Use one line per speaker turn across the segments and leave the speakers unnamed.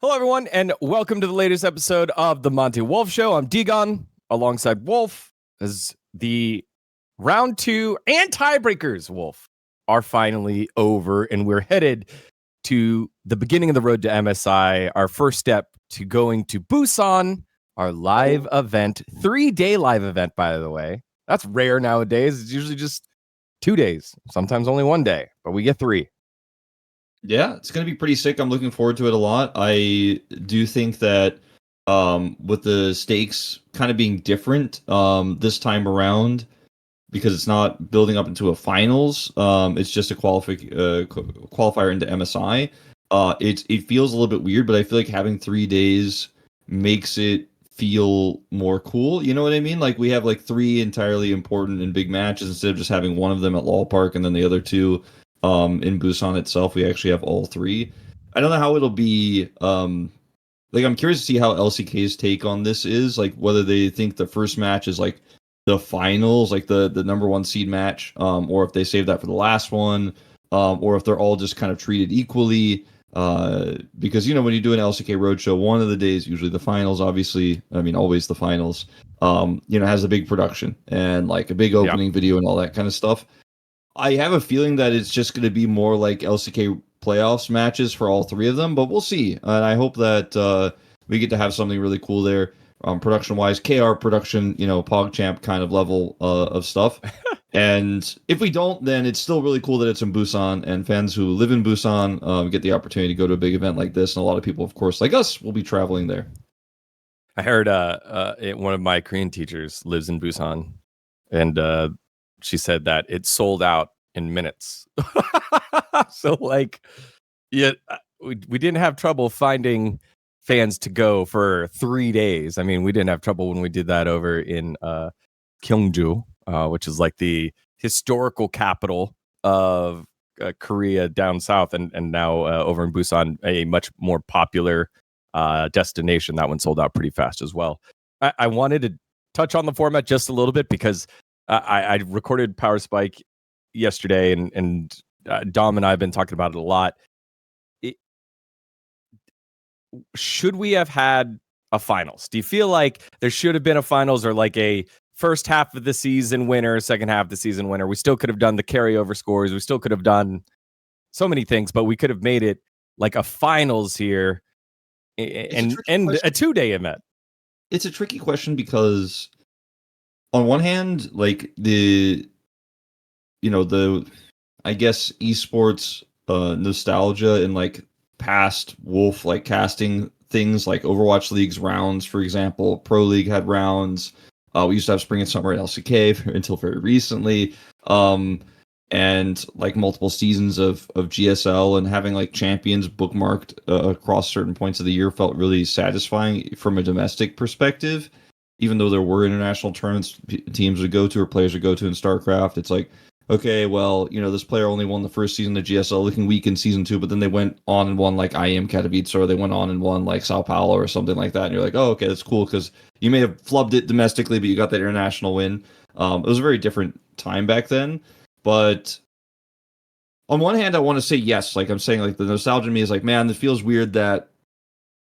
Hello, everyone, and welcome to the latest episode of the Monte Wolf Show. I'm dGon, alongside Wolf, as the round 2 and tiebreakers, Wolf, are finally over, and we're headed to the beginning of the road to MSI, our first step to going to Busan, our live event, 3-day live event, by the way. That's rare nowadays. It's usually just 2 days, sometimes only 1 day, but we get 3.
Yeah, it's going to be pretty sick. I'm looking forward to it a lot. I do think that with the stakes kind of being different this time around, because it's not building up into a finals, it's just a qualifier into MSI. It feels a little bit weird, but I feel like having 3 days makes it feel more cool. You know what I mean? Like we have like 3 entirely important and big matches instead of just having one of them at Lol Park and then the other 2 in Busan itself. We actually have all 3. I don't know how it'll be. Like I'm curious to see how LCK's take on this is, like whether they think the first match is like the finals, like the number 1 seed match, or if they save that for the last one, or if they're all just kind of treated equally. Because you know when you do an LCK roadshow, one of the days, usually the finals, obviously, I mean always the finals, has a big production and like a big opening video and all that kind of stuff. I have a feeling that it's just going to be more like LCK playoffs matches for all 3 of them, but we'll see. And I hope that we get to have something really cool there, production-wise, KR production, PogChamp kind of level of stuff. And if we don't, then it's still really cool that it's in Busan, and fans who live in Busan get the opportunity to go to a big event like this. And a lot of people, of course, like us, will be traveling there.
I heard one of my Korean teachers lives in Busan, and she said that it sold out in minutes. So like, yeah, we didn't have trouble finding fans to go for 3 days. I mean, we didn't have trouble when we did that over in Gyeongju, which is like the historical capital of Korea down south, and now over in Busan, a much more popular destination. That one sold out pretty fast as well. I wanted to touch on the format just a little bit because I recorded Power Spike yesterday, and Dom and I have been talking about it a lot. Should we have had a finals? Do you feel like there should have been a finals, or like a first half of the season winner, second half of the season winner? We still could have done the carryover scores. We still could have done so many things, but we could have made it like a finals here and a 2-day event.
It's a tricky question because on one hand, like the I guess esports nostalgia and like past Wolf like casting things, like Overwatch League's rounds, for example. Pro League had rounds. We used to have spring and summer at LCK until very recently. And like multiple seasons of GSL, and having like champions bookmarked across certain points of the year felt really satisfying from a domestic perspective. Even though there were international tournaments teams would go to or players would go to in StarCraft, it's like, okay, well, this player only won the first season of GSL, looking weak in season 2, but then they went on and won like IEM Katowice, or they went on and won like Sao Paulo or something like that. And you're like, oh, okay, that's cool, because you may have flubbed it domestically, but you got that international win. It was a very different time back then. But on one hand, I want to say yes. Like I'm saying, like the nostalgia in me is like, man, it feels weird that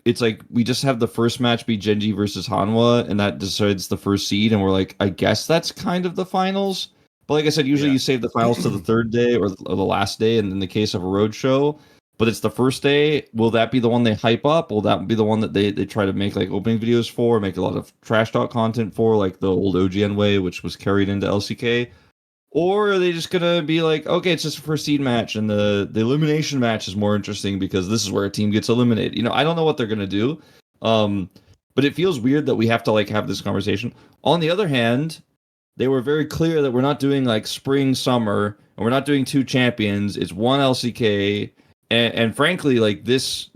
it's like we just have the first match be GenG versus Hanwha, and that decides the first seed, and we're like, I guess that's kind of the finals. But like I said, usually you save the finals to the 3rd day or the last day, and in the case of a road show, but it's the first day. Will that be the one they hype up? Will that be the one that they try to make like opening videos for, make a lot of trash talk content for, like the old OGN way, which was carried into LCK? Or are they just gonna be like, okay, it's just a first seed match, and the elimination match is more interesting because this is where a team gets eliminated? I don't know what they're gonna do. But it feels weird that we have to like have this conversation. On the other hand, they were very clear that we're not doing like spring, summer, and we're not doing 2 champions. It's one LCK, and frankly, like this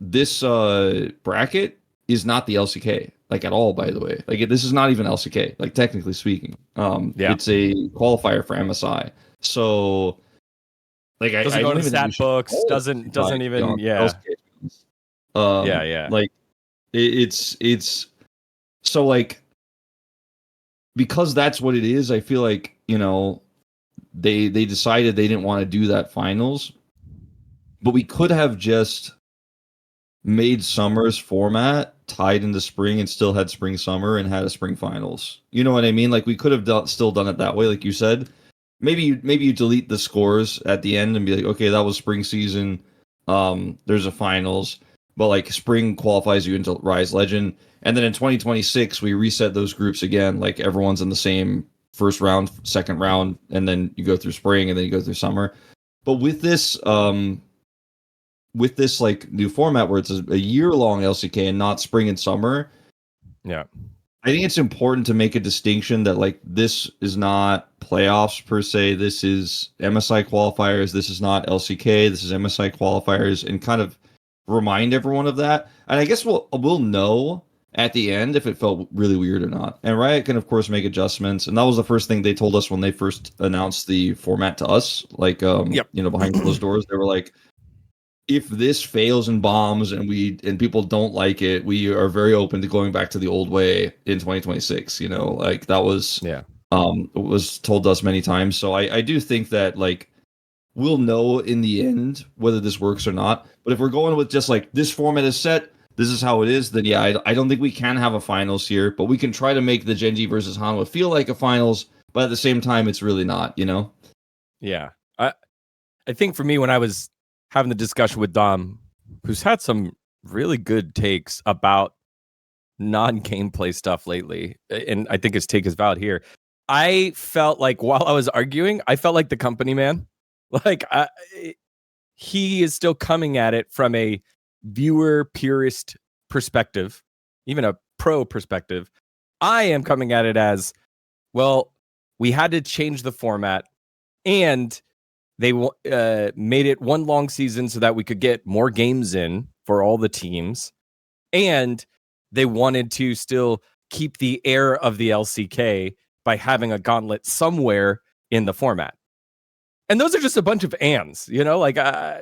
bracket is not the LCK like at all. By the way, like this is not even LCK. Like technically speaking, it's a qualifier for MSI. So, like
doesn't
I
go
don't
into
even
stat books. Doesn't even
Like it's so like, because that's what it is. I feel like they decided they didn't want to do that finals, but we could have just made summer's format tied into spring and still had spring summer and had a spring finals. You know what I mean? Like we could have still done it that way, like you said. Maybe you delete the scores at the end and be like, okay, that was spring season. There's a finals, but like spring qualifies you into Rise Legend, and then in 2026 we reset those groups again. Like everyone's in the same first round, second round, and then you go through spring and then you go through summer. But with this like new format where it's a year-long LCK and not spring and summer,
Yeah.
I think it's important to make a distinction that like this is not playoffs per se. This is MSI qualifiers. This is not LCK. This is MSI qualifiers, and kind of remind everyone of that. And I guess we'll know at the end if it felt really weird or not. And Riot can of course make adjustments, and that was the first thing they told us when they first announced the format to us. Like
Yep.
you know, behind closed doors, they were like, if this fails and bombs and people don't like it, we are very open to going back to the old way in 2026. You know, like that was was told to us many times. So I do think that like we'll know in the end whether this works or not. But if we're going with just like this format is set, this is how it is, then yeah, I don't think we can have a finals here. But we can try to make the GenG versus Hanwha feel like a finals, but at the same time, it's really not. You know?
Yeah. I think for me, when I was having the discussion with Dom, who's had some really good takes about non-gameplay stuff lately, and I think his take is valid here. I felt like while I was arguing, I felt like the company man. Like he is still coming at it from a viewer purist perspective, even a pro perspective. I am coming at it as, well, we had to change the format, and they made it one long season so that we could get more games in for all the teams. And they wanted to still keep the air of the LCK by having a gauntlet somewhere in the format. And those are just a bunch of ands, you know, like,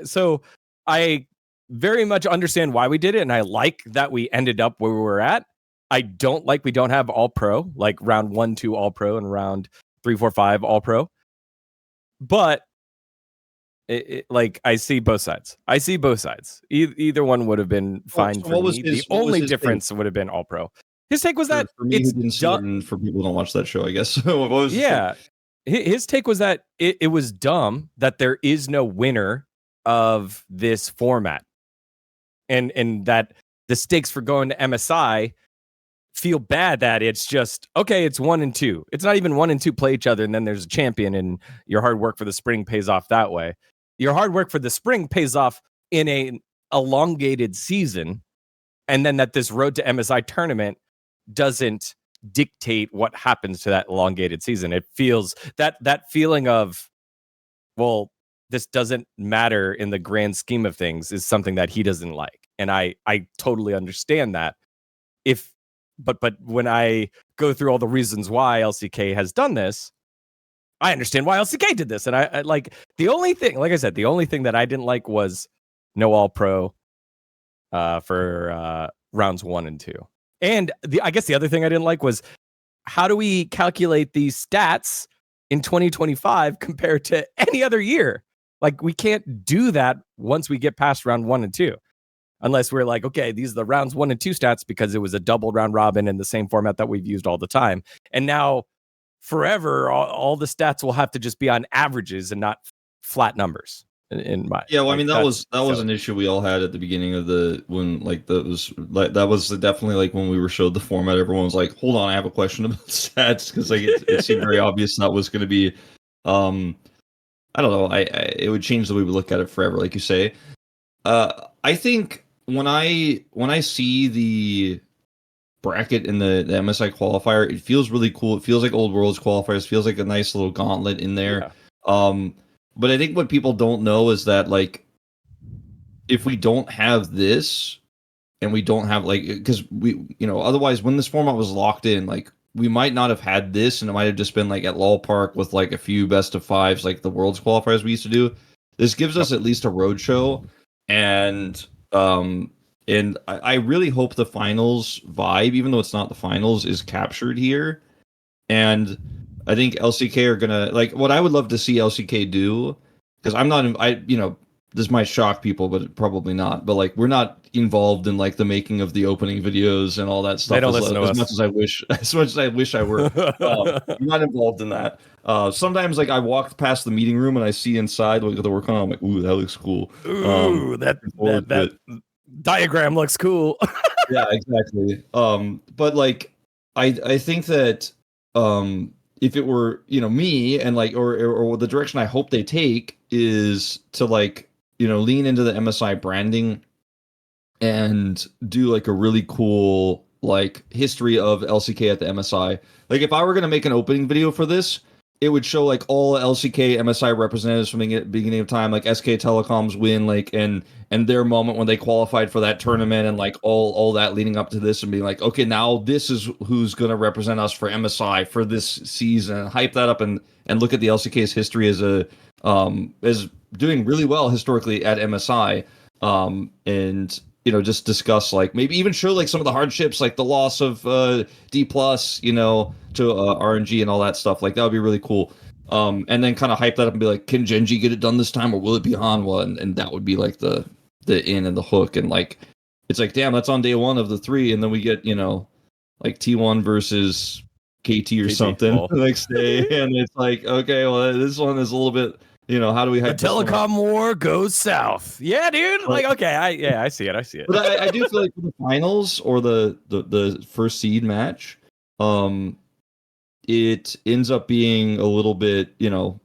so I very much understand why we did it. And I like that we ended up where we were at. I don't like we don't have all pro, like round 1, 2 all pro and round 3, 4, 5 all pro. But like I see both sides. Either one would have been fine for me. The only difference would have been all pro. His take was that
for me, who didn't see it, and for people who don't watch that show, I guess. What was
his take was that it was dumb that there is no winner of this format, and that the stakes for going to MSI feel bad that it's just okay. It's 1 and 2. It's not even 1 and 2 play each other, and then there's a champion, and your hard work for the spring pays off that way. Your hard work for the spring pays off in an elongated season, and then that this road to MSI tournament doesn't dictate what happens to that elongated season. It feels that feeling of, well, this doesn't matter in the grand scheme of things is something that he doesn't like. And I totally understand that. But when I go through all the reasons why LCK has done this, I understand why LCK did this. And I like the only thing, like I said, the only thing that I didn't like was no all pro for rounds 1 and 2. And I guess the other thing I didn't like was, how do we calculate these stats in 2025 compared to any other year? Like we can't do that once we get past round 1 and 2. Unless we're like, okay, these are the rounds 1 and 2 stats because it was a double round robin in the same format that we've used all the time. And now forever, all the stats will have to just be on averages and not flat numbers. In my
well, I mean that was an issue we all had at the beginning of that was definitely like when we were showed the format. Everyone was like, "Hold on, I have a question about stats," because like it seemed very obvious that was going to be, I don't know, it would change the way we look at it forever, like you say. I think when I see the bracket in the MSI qualifier, it feels really cool. It feels like Old Worlds qualifiers. Feels like a nice little gauntlet in there. Yeah. But I think what people don't know is that like if we don't have this and we don't have like, because we, you know, otherwise when this format was locked in, like we might not have had this, and it might have just been like at LoL Park with like a few best of fives, like the Worlds qualifiers we used to do. This gives us at least a road show, and I really hope the finals vibe, even though it's not the finals, is captured here. And I think LCK are gonna, like, what I would love to see LCK do, because I'm not, you know, this might shock people, but probably not. But like, we're not involved in like the making of the opening videos and all that stuff.
They don't listen to
as
us.
much as I wish, as much as I wish I were. I'm not involved in that. Sometimes like I walk past the meeting room and I see inside what they're working on. I'm like, ooh, that looks cool.
Ooh, that diagram looks cool.
Yeah, exactly. But like, I think that if it were, you know, me and like, or the direction I hope they take is to like, you know, lean into the MSI branding and do like a really cool like history of LCK at the MSI. Like if I were gonna make an opening video for this, it would show like all LCK MSI representatives from the beginning of time, like SK Telecom's win, like and their moment when they qualified for that tournament, and like all that leading up to this, and being like, okay, now this is who's gonna represent us for MSI for this season. Hype that up and look at the LCK's history as doing really well historically at MSI, and you know, just discuss like maybe even show like some of the hardships, like the loss of Dplus, you know, to RNG and all that stuff. Like that would be really cool. And then kind of hype that up and be like, can GenG get it done this time, or will it be Hanwha? And that would be like the in and the hook. And like it's like, damn, that's on day one of the 3, and then we get, you know, like T1 versus KT or something the next day, and it's like, okay, well, this one is a little bit. You know, how do we hype
the telecom war goes south? Yeah, dude. Like, okay, I see it.
But I do feel like for the finals or the first seed match, it ends up being a little bit, you know,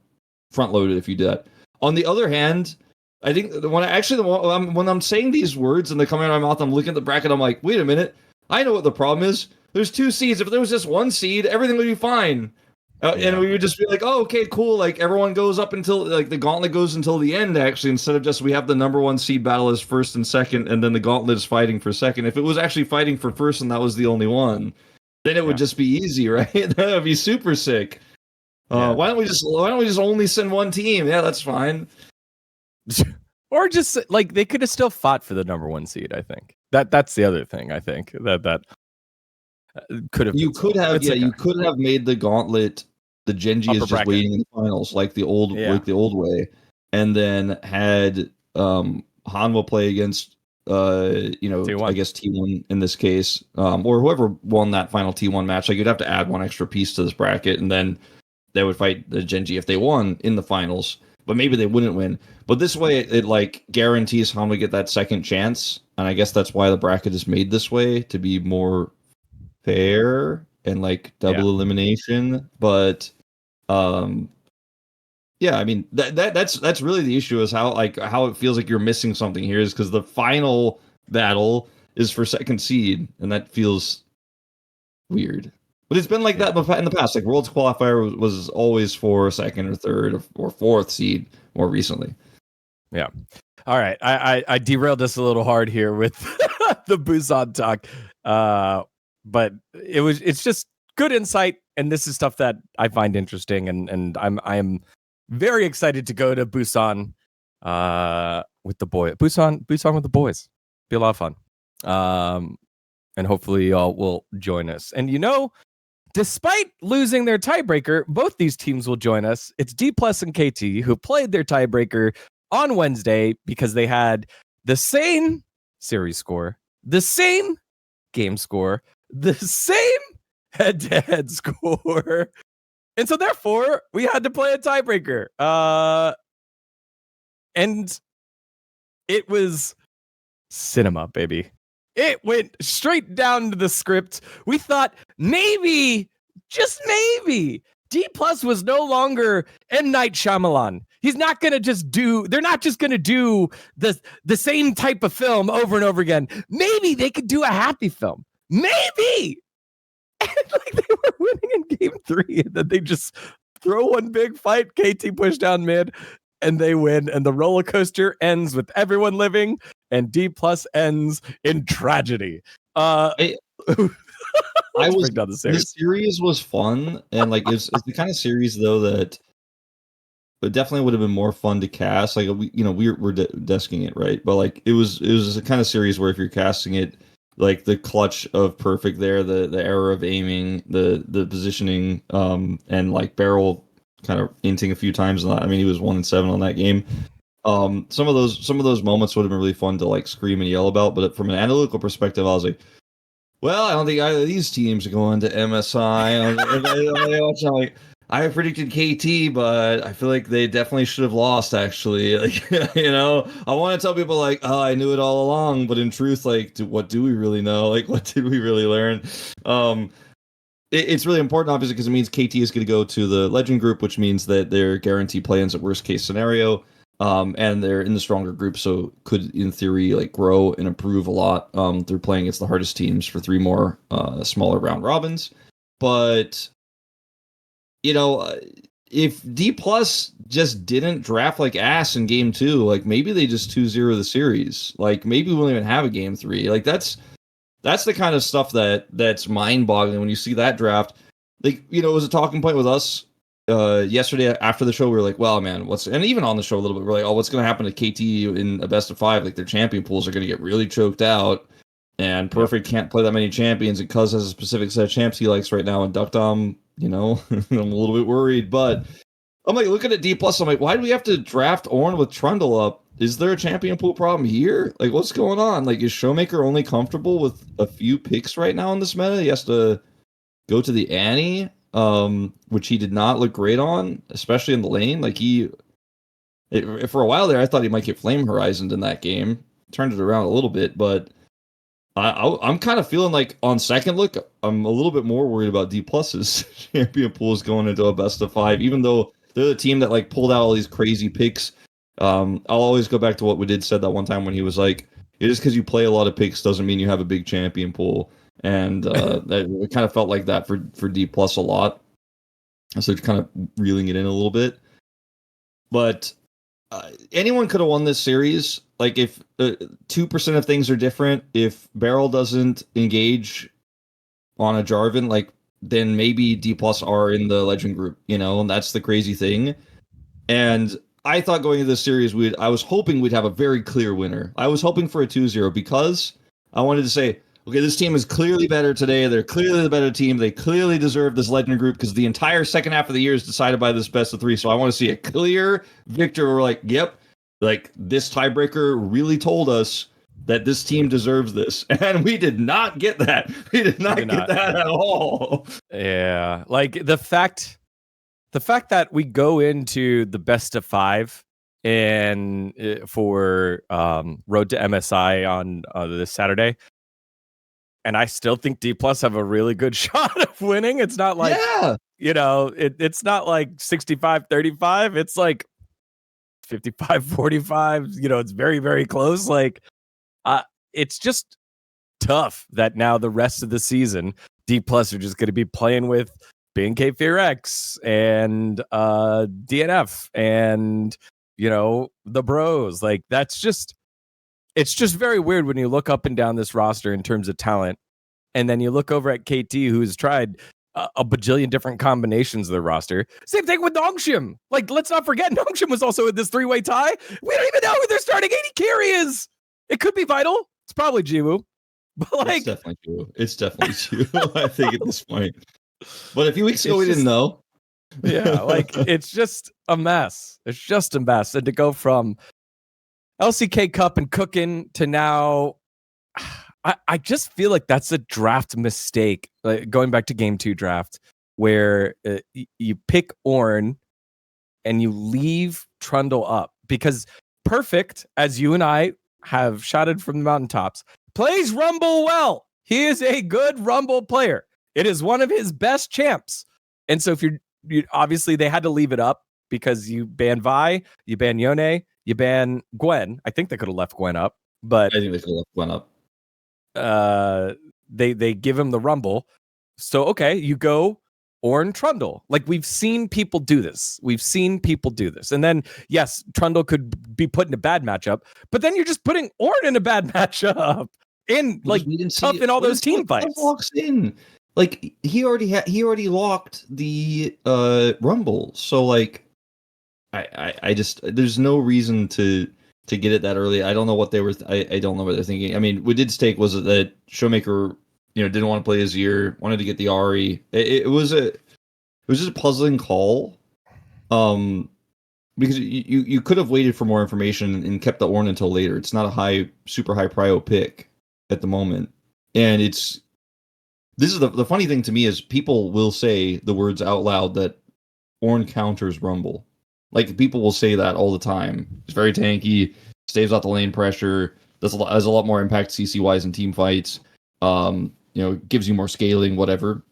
front loaded if you do that. On the other hand, I think when I'm saying these words and they come out of my mouth, I'm looking at the bracket. I'm like, wait a minute, I know what the problem is. There's 2 seeds. If there was just 1 seed, everything would be fine. And we would just be like, oh, okay, cool. Like everyone goes up until like the gauntlet goes until the end, actually, instead of just we have the number 1 seed battle as first and second, and then the gauntlet is fighting for second. If it was actually fighting for first and that was the only one, then it would just be easy, right? That would be super sick. Why don't we just only send 1 team? Yeah, that's fine.
Or just like they could have still fought for the number 1 seed. I think that's the other thing. I think that could have.
You could have made the gauntlet. The GenG is just bracket. Waiting in the finals, like the old way, and then had Hanwha play against you know, T1. I guess T1 in this case, or whoever won that final T1 match. Like you'd have to add 1 extra piece to this bracket, and then they would fight the GenG if they won in the finals. But maybe they wouldn't win. But this way, it like guarantees Hanwha get that second chance, and I guess that's why the bracket is made this way, to be more fair and like double elimination. But yeah, I mean that's really the issue, is how it feels like you're missing something here, is because the final battle is for second seed, and that feels weird. But it's been like that in the past. Like Worlds Qualifier was always for second or third or fourth seed more recently.
Yeah. All right. I derailed us a little hard here with the Busan talk. But it's just good insight, and this is stuff that I find interesting, and I'm very excited to go to Busan with the boy. Busan with the boys. Be a lot of fun. And hopefully y'all will join us. And you know, despite losing their tiebreaker, both these teams will join us. It's Dplus and KT who played their tiebreaker on Wednesday because they had the same series score, the same game score, the same head-to-head score. And so therefore, we had to play a tiebreaker. And it was cinema, baby. It went straight down to the script. We thought maybe, just maybe, Dplus was no longer M. Night Shyamalan. He's not going to just they're not just going to do the same type of film over and over again. Maybe they could do a happy film. Maybe. And like they were winning in game 3, and then they just throw one big fight. KT push down mid, and they win. And the roller coaster ends with everyone living, and Dplus ends in tragedy.
The series was fun, and like it's the kind of series though that it definitely would have been more fun to cast. Like we're desking it, right? But like it was a kind of series where if you're casting it, like the clutch of perfect there, the error of aiming, the positioning, and like Barrel kind of inting a few times. I mean, he was 1-7 on that game. Some of those moments would have been really fun to like scream and yell about, but from an analytical perspective, I was like, well, I don't think either of these teams are going to MSI. I'm like, I predicted KT, but I feel like they definitely should have lost. Actually, like I want to tell people like, oh, I knew it all along, but in truth, like, what do we really know? Like, what did we really learn? It's really important, obviously, because it means KT is going to go to the Legend group, which means that they're guaranteed play-ins at worst case scenario. And they're in the stronger group, so could, in theory, like grow and improve a lot. They're playing against the hardest teams for 3 more smaller round robins. But, if Dplus just didn't draft like ass in game 2, like maybe they just 2-0 the series. Like maybe we won't even have a game 3. Like that's the kind of stuff that's mind-boggling when you see that draft. Like, it was a talking point with us yesterday after the show. We were like, well, man, and even on the show a little bit, we're like, oh, what's going to happen to KT in a best of 5? Like their champion pools are going to get really choked out, and Perfect can't play that many champions, and Cuz has a specific set of champs he likes right now, and Duckdom, I'm a little bit worried. But I'm like, looking at Dplus, I'm like, why do we have to draft Ornn with Trundle up? Is there a champion pool problem here? Like, what's going on? Like, is Showmaker only comfortable with a few picks right now in this meta? He has to go to the Annie, which he did not look great on, especially in the lane. Like for a while there, I thought he might get Flame Horizoned in that game. Turned it around a little bit, but I'm kind of feeling like on second look, I'm a little bit more worried about Dplus's champion pools going into a best of 5, even though they're the team that like pulled out all these crazy picks. I'll always go back to what we did said that one time when he was like, just because you play a lot of picks doesn't mean you have a big champion pool. And it kind of felt like that for Dplus a lot. So kind of reeling it in a little bit. But anyone could have won this series. Like if 2% of things are different, if Beryl doesn't engage on a Jarvan, like then maybe Dplus are in the Legend group, and that's the crazy thing. And I thought going into this series, I was hoping we'd have a very clear winner. I was hoping for a 2-0 because I wanted to say, okay, this team is clearly better today. They're clearly the better team. They clearly deserve this Legend group because the entire second half of the year is decided by this best of 3. So I want to see a clear victor. We're like, yep, like this tiebreaker really told us that this team deserves this. And we did not get that. We did not get that at all.
Yeah. Like the fact that we go into the best of 5 and for Road to MSI on this Saturday, and I still think Dplus have a really good shot of winning. It's not like, it's not like 65-35. It's like 55-45. It's very, very close. Like, it's just tough that now the rest of the season, Dplus are just going to be playing with BNK FearX and DNF and, the bros. Like, it's just very weird when you look up and down this roster in terms of talent, and then you look over at KT, who's tried a bajillion different combinations of the roster. Same thing with Nongshim. Like, let's not forget, Nongshim was also in this 3-way tie. We don't even know who their starting 80 carry is. It could be Vital. It's probably Jiwoo. But like,
it's definitely Jiwoo. I think at this point. But a few weeks ago, we didn't know.
Yeah, like, it's just a mess. It's just a mess. And to go from LCK Cup and cooking to now, I just feel like that's a draft mistake. Like going back to game 2 draft, where you pick Ornn and you leave Trundle up, because Perfect, as you and I have shouted from the mountaintops, plays Rumble well. He is a good Rumble player. It is one of his best champs. And so if you obviously they had to leave it up because you ban Vi, you ban Yone, you ban Gwen. I think they could have left Gwen up, but
I think they could have left Gwen up.
They give him the Rumble. So okay, you go Ornn Trundle. Like, we've seen people do this. And then yes, Trundle could be put in a bad matchup, but then you're just putting Ornn in a bad matchup in like tough in all those team fights.
Walks in. Like he already locked the Rumble. So like I just, there's no reason to get it that early. I don't know what they were. I don't know what they're thinking. I mean, what did stake was that Showmaker, didn't want to play his year, wanted to get the Ahri. It was just a puzzling call. because you could have waited for more information and kept the Ornn until later. It's not a super high prio pick at the moment, and this is the funny thing to me is people will say the words out loud that Ornn counters Rumble. Like people will say that all the time. It's very tanky, staves out the lane pressure, has a lot more impact CC wise in team fights. Gives you more scaling, whatever.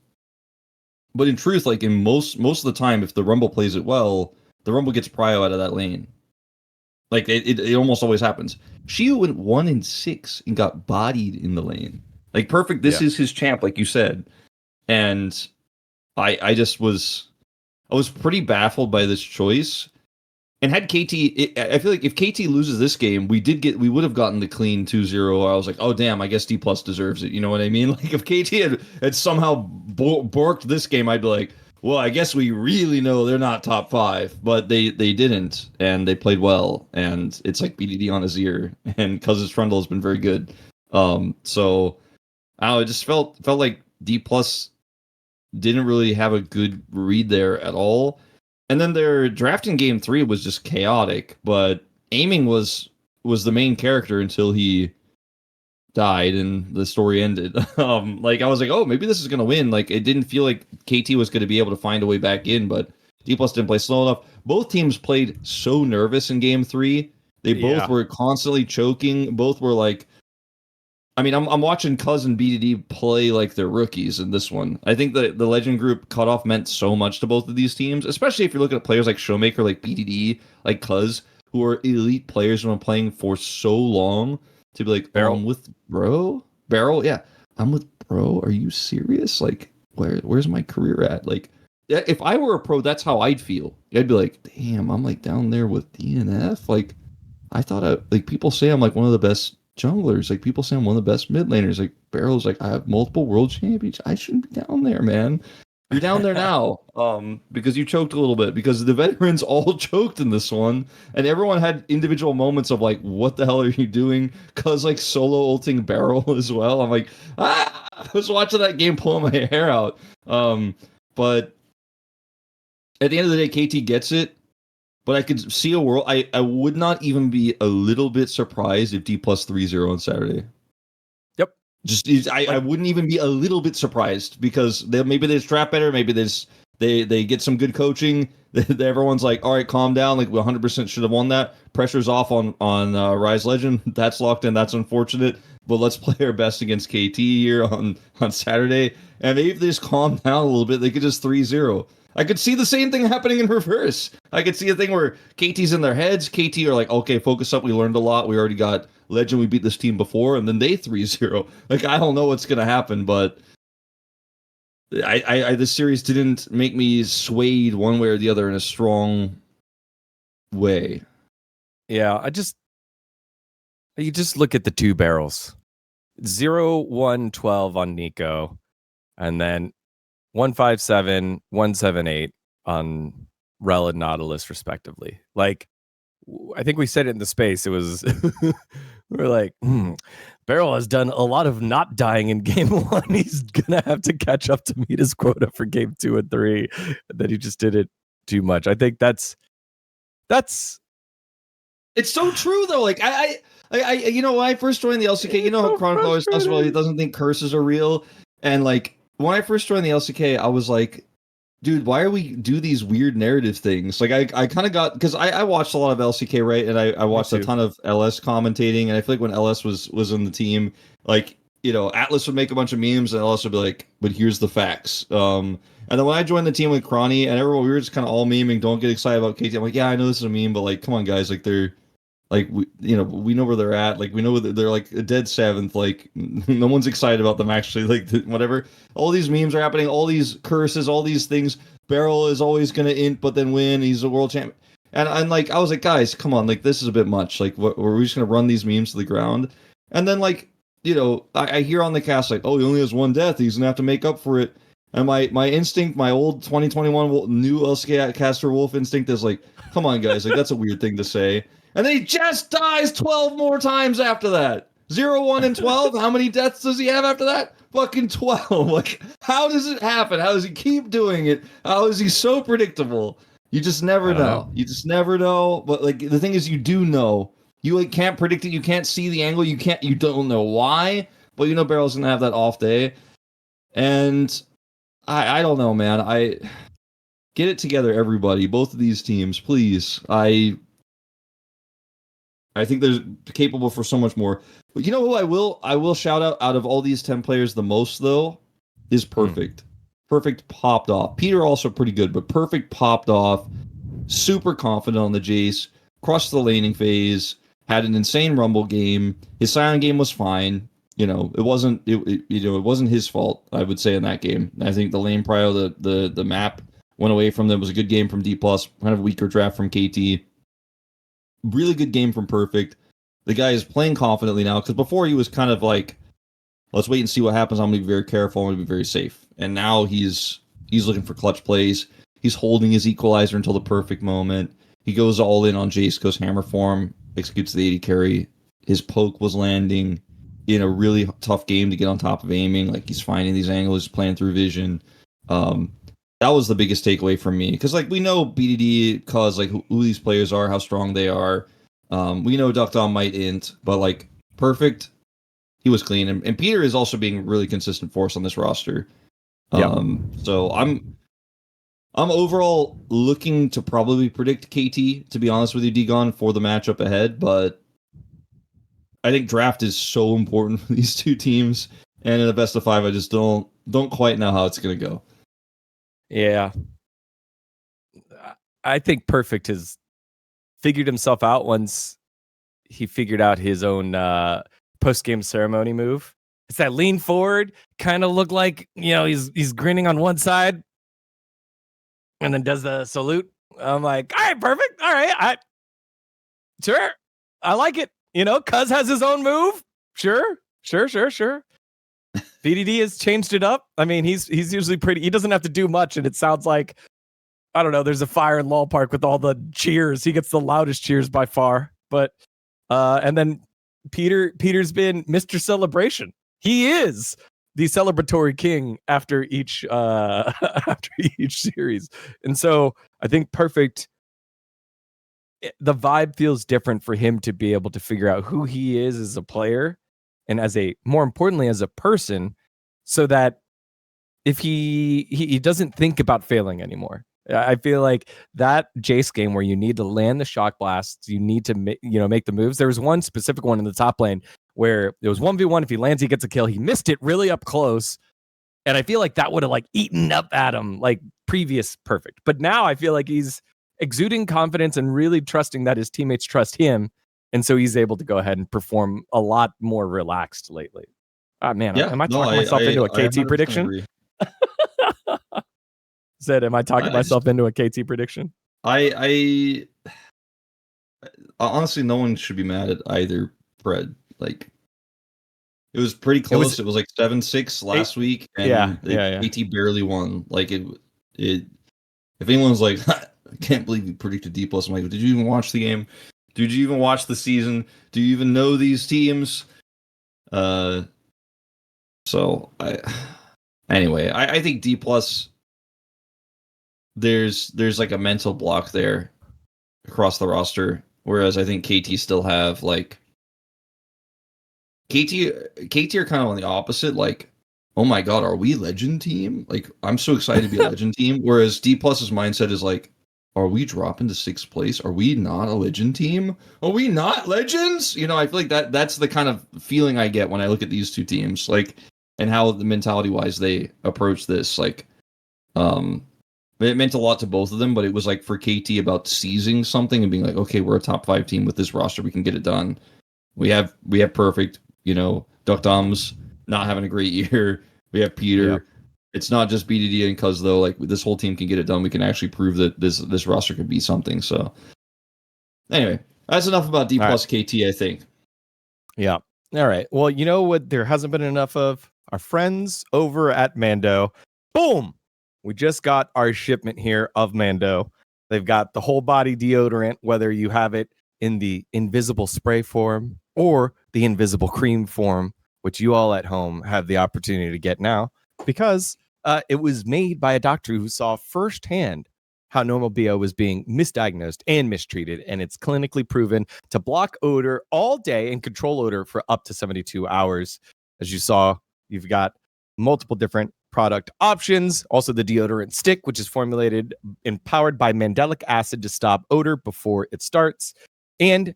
But in truth, like in most of the time, if the Rumble plays it well, the Rumble gets prio out of that lane. Like it almost always happens. Shiyu went 1-6 and got bodied in the lane. Like perfect. This is his champ, like you said. And I was pretty baffled by this choice. And had KT, I feel like if KT loses this game, we would have gotten the clean 2-0. I was like, oh damn, I guess dPlus deserves it. You know what I mean? Like if KT had somehow borked this game, I'd be like, well, I guess we really know they're not top 5, but they didn't, and they played well, and it's like BDD on his ear, and Cuz's Trundle has been very good. So I don't know, it just felt like dPlus didn't really have a good read there at all. And then their drafting game 3 was just chaotic, but aiming was the main character until he died and the story ended. Like I was like, oh, maybe this is gonna win. Like it didn't feel like KT was gonna be able to find a way back in, but dPlus didn't play slow enough. Both teams played so nervous in game 3. They both were constantly choking. Both were like, I mean, I'm watching Cuz and BDD play like they're rookies in this one. I think the Legend Group cutoff meant so much to both of these teams, especially if you're looking at players like Showmaker, like BDD, like Cuz, who are elite players who have been playing for so long. To be like,
Barrel.
I'm with bro? Barrel? Yeah. I'm with bro. Are you serious? Like, where's my career at? Like, if I were a pro, that's how I'd feel. I'd be like, damn, I'm like down there with DNF. Like, I thought like people say I'm like one of the best junglers. Like people say I'm one of the best mid laners. Like Barrel's like, I have multiple world champions. I shouldn't be down there, man. You're down there now, because you choked a little bit, because the veterans all choked in this one, and everyone had individual moments of like, what the hell are you doing? Cuz like solo ulting Barrel as well. I'm like, I was watching that game pulling my hair out. But at the end of the day, KT gets it. But I could see a world. I would not even be a little bit surprised if dPlus 3-0 on Saturday.
Yep.
I wouldn't even be a little bit surprised, because maybe they trap better. Maybe they get some good coaching. Everyone's like, all right, calm down. Like we 100% should have won that. Pressure's off on Rise Legend. That's locked in. That's unfortunate. But let's play our best against KT here on Saturday. And maybe if they just calm down a little bit, they could just 3-0. I could see the same thing happening in reverse. I could see a thing where KT's in their heads. KT are like, okay, focus up. We learned a lot. We already got Legend. We beat this team before. And then they 3-0. Like, I don't know what's going to happen, but this series didn't make me swayed one way or the other in a strong way.
Yeah, you just look at the two barrels. 0-1-12 on Nico, and then 157, 178 on Rel and Nautilus, respectively. Like, I think we said it in the space. It was, we were like, Barrel has done a lot of not dying in game 1. He's going to have to catch up to meet his quota for game 2 and 3. And then he just did it too much. I think that's.
It's so true, though. Like, I you know, when I first joined the LCK, you know how Chronicler always talks about he doesn't think curses are real. And, like, when I first joined the LCK, I was like, dude, why are we do these weird narrative things? Like, I kind of got, because I watched a lot of LCK, right? And I watched a ton of LS commentating. And I feel like when LS was in the team, like, you know, Atlas would make a bunch of memes and LS would be like, but here's the facts. And then when I joined the team with Cronny and everyone, we were just kind of all memeing, don't get excited about KT. I'm like, yeah, I know this is a meme, but like, come on, guys. Like, they're, like, we know where they're at. Like, we know they're like a dead seventh. Like, no one's excited about them actually. Like, whatever. All these memes are happening. All these curses. All these things. Barrel is always gonna int, but then win. He's a world champion. And like, I was like, guys, come on. Like, this is a bit much. Like, what, were we just gonna run these memes to the ground? And then, like, you know, I hear on the cast like, oh, he only has one death. He's gonna have to make up for it. And my instinct, my old 2021 new LCK caster Wolf instinct is like, come on, guys. Like, that's a weird thing to say. And then he just dies 12 more times after that. 0, 1, and 12. How many deaths does he have after that? Fucking 12. Like, how does it happen? How does he keep doing it? How is he so predictable? You just never know. You just never know. But like the thing is, you do know. You like can't predict it. You can't see the angle. You don't know why. But you know Barrel's gonna have that off day. And I don't know, man. I get it together, everybody. Both of these teams, please. I think they're capable for so much more. But you know who I will shout out of all these 10 players the most though is Perfect. Perfect popped off. Peter also pretty good, but Perfect popped off. Super confident on the Jace, crushed the laning phase, had an insane Rumble game. His Sion game was fine. You know, it wasn't his fault, I would say, in that game. I think the lane prio, the map went away from them. It was a good game from Dplus, kind of a weaker draft from KT. Really good game from Perfect. The guy is playing confidently now, because before he was kind of like, let's wait and see what happens. I'm going to be very careful. I'm going to be very safe. And now he's looking for clutch plays. He's holding his equalizer until the perfect moment. He goes all in on Jace, goes hammer form, executes the 80 carry. His poke was landing in a really tough game to get on top of aiming. Like, he's finding these angles, playing through vision. That was the biggest takeaway from me. Because, like, we know BDD, cause, like, who these players are, how strong they are. We know dGon might int, but, like, Perfect, he was clean. And Peter is also being a really consistent force on this roster. So I'm overall looking to probably predict KT, to be honest with you, dGon, for the matchup ahead, but I think draft is so important for these two teams, and in a best of 5, I just don't quite know how it's going to go.
Yeah. I think Perfect has figured himself out once he figured out his own post-game ceremony move. It's that lean forward, kind of look like, he's grinning on one side, and then does the salute. I'm like, all right, Perfect. All right. Sure. I like it. Cuz has his own move. Sure. BDD has changed it up. I mean, he's usually he doesn't have to do much. And it sounds like, I don't know, there's a fire in Lol Park with all the cheers. He gets the loudest cheers by far. But, and then Peter's been Mr. Celebration. He is the celebratory king after each series. And so I think Perfect, the vibe feels different for him to be able to figure out who he is as a player and more importantly, as a person, so that if he doesn't think about failing anymore. I feel like that Jace game where you need to land the shock blasts, you need to make the moves. There was one specific one in the top lane where it was 1v1. If he lands, he gets a kill. He missed it really up close. And I feel like that would have like eaten up at him, like previous Perfect. But now I feel like he's exuding confidence and really trusting that his teammates trust him. And so he's able to go ahead and perform a lot more relaxed lately. Man, am I talking myself into a KT prediction? Am I talking myself into a KT prediction?
I honestly, no one should be mad at either Fred. Like, it was pretty close. It was like 7-6 last week, and KT barely won. Like it. If anyone's like, I can't believe you predicted Dplus, I'm like, did you even watch the game? Did you even watch the season? Do you even know these teams? I think Dplus, there's like a mental block there across the roster, whereas I think KT still have like KT are kind of on the opposite. Like, oh my god, are we legend team? Like, I'm so excited to be a legend team. Whereas Dplus's mindset is like, are we dropping to 6th place? Are we not a legend team? Are we not legends? I feel like that's the kind of feeling I get when I look at these two teams, like, and how the mentality wise they approach this. Like, it meant a lot to both of them, but it was like for KT about seizing something and being like, okay, we're a top 5 team with this roster, we can get it done. We have Perfect, dGon's not having a great year. We have Peter. Yep. It's not just BDD and Cuz though. Like, this whole team can get it done. We can actually prove that this roster could be something. So anyway, that's enough about Dplus KT, I think.
Yeah. All right. Well, you know what there hasn't been enough of? Our friends over at Mando. Boom! We just got our shipment here of Mando. They've got the whole body deodorant, whether you have it in the invisible spray form or the invisible cream form, which you all at home have the opportunity to get now, because it was made by a doctor who saw firsthand how normal BO was being misdiagnosed and mistreated, and it's clinically proven to block odor all day and control odor for up to 72 hours. As you saw, you've got multiple different product options. Also, the deodorant stick, which is formulated and powered by mandelic acid to stop odor before it starts. And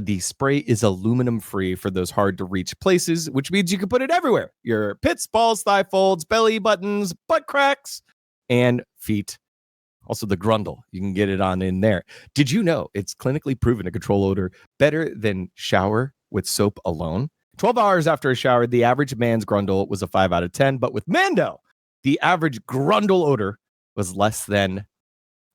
the spray is aluminum free for those hard to reach places, which means you can put it everywhere. Your pits, balls, thigh folds, belly buttons, butt cracks, and feet. Also the grundle, you can get it on in there. Did you know it's clinically proven to control odor better than shower with soap alone? 12 hours after a shower, the average man's grundle was a 5 out of 10, but with Mando, the average grundle odor was less than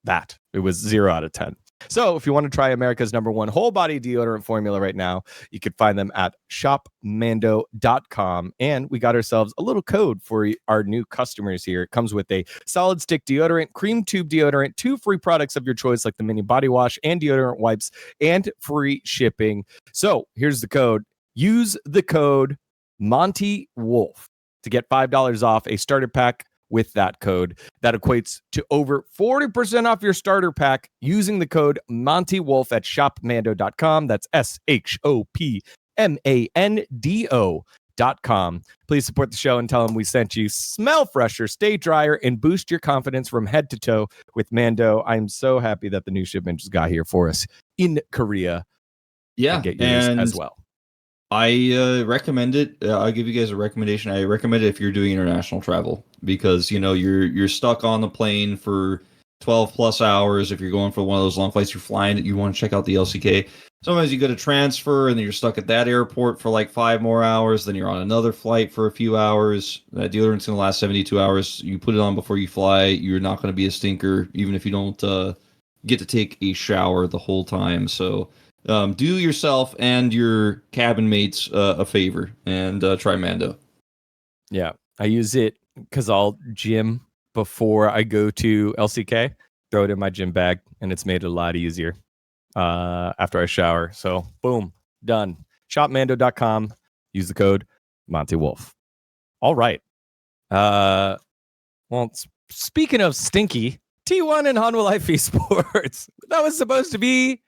that. It was 0 out of 10. So if you want to try America's #1 whole body deodorant formula right now, you can find them at shopmando.com. And we got ourselves a little code for our new customers here. It comes with a solid stick deodorant, cream tube deodorant, 2 free products of your choice like the mini body wash and deodorant wipes, and free shipping. So here's the code. Use the code Monte Wolf to get $5 off a starter pack with that code. That equates to over 40% off your starter pack using the code Monte Wolf at shopmando.com. That's shopmando.com. Please support the show and tell them we sent you. Smell fresher, stay drier, and boost your confidence from head to toe with Mando. I'm so happy that the new shipment just got here for us in Korea.
Yeah,
get yours as well.
I recommend it. I'll give you guys a recommendation. I recommend it if you're doing international travel because you're stuck on the plane for 12 plus hours. If you're going for one of those long flights, you're flying it, you want to check out the LCK. Sometimes you go to transfer and then you're stuck at that airport for like 5 more hours. Then you're on another flight for a few hours. That deodorant's going to last 72 hours. You put it on before you fly. You're not going to be a stinker, even if you don't get to take a shower the whole time. So do yourself and your cabin mates a favor and try Mando.
Yeah, I use it because I'll gym before I go to LCK. Throw it in my gym bag, and it's made it a lot easier after I shower. So, boom, done. Shopmando.com. Use the code Monte Wolf. All right. Well, speaking of stinky, T1 and Hanwha Life Esports. That was supposed to be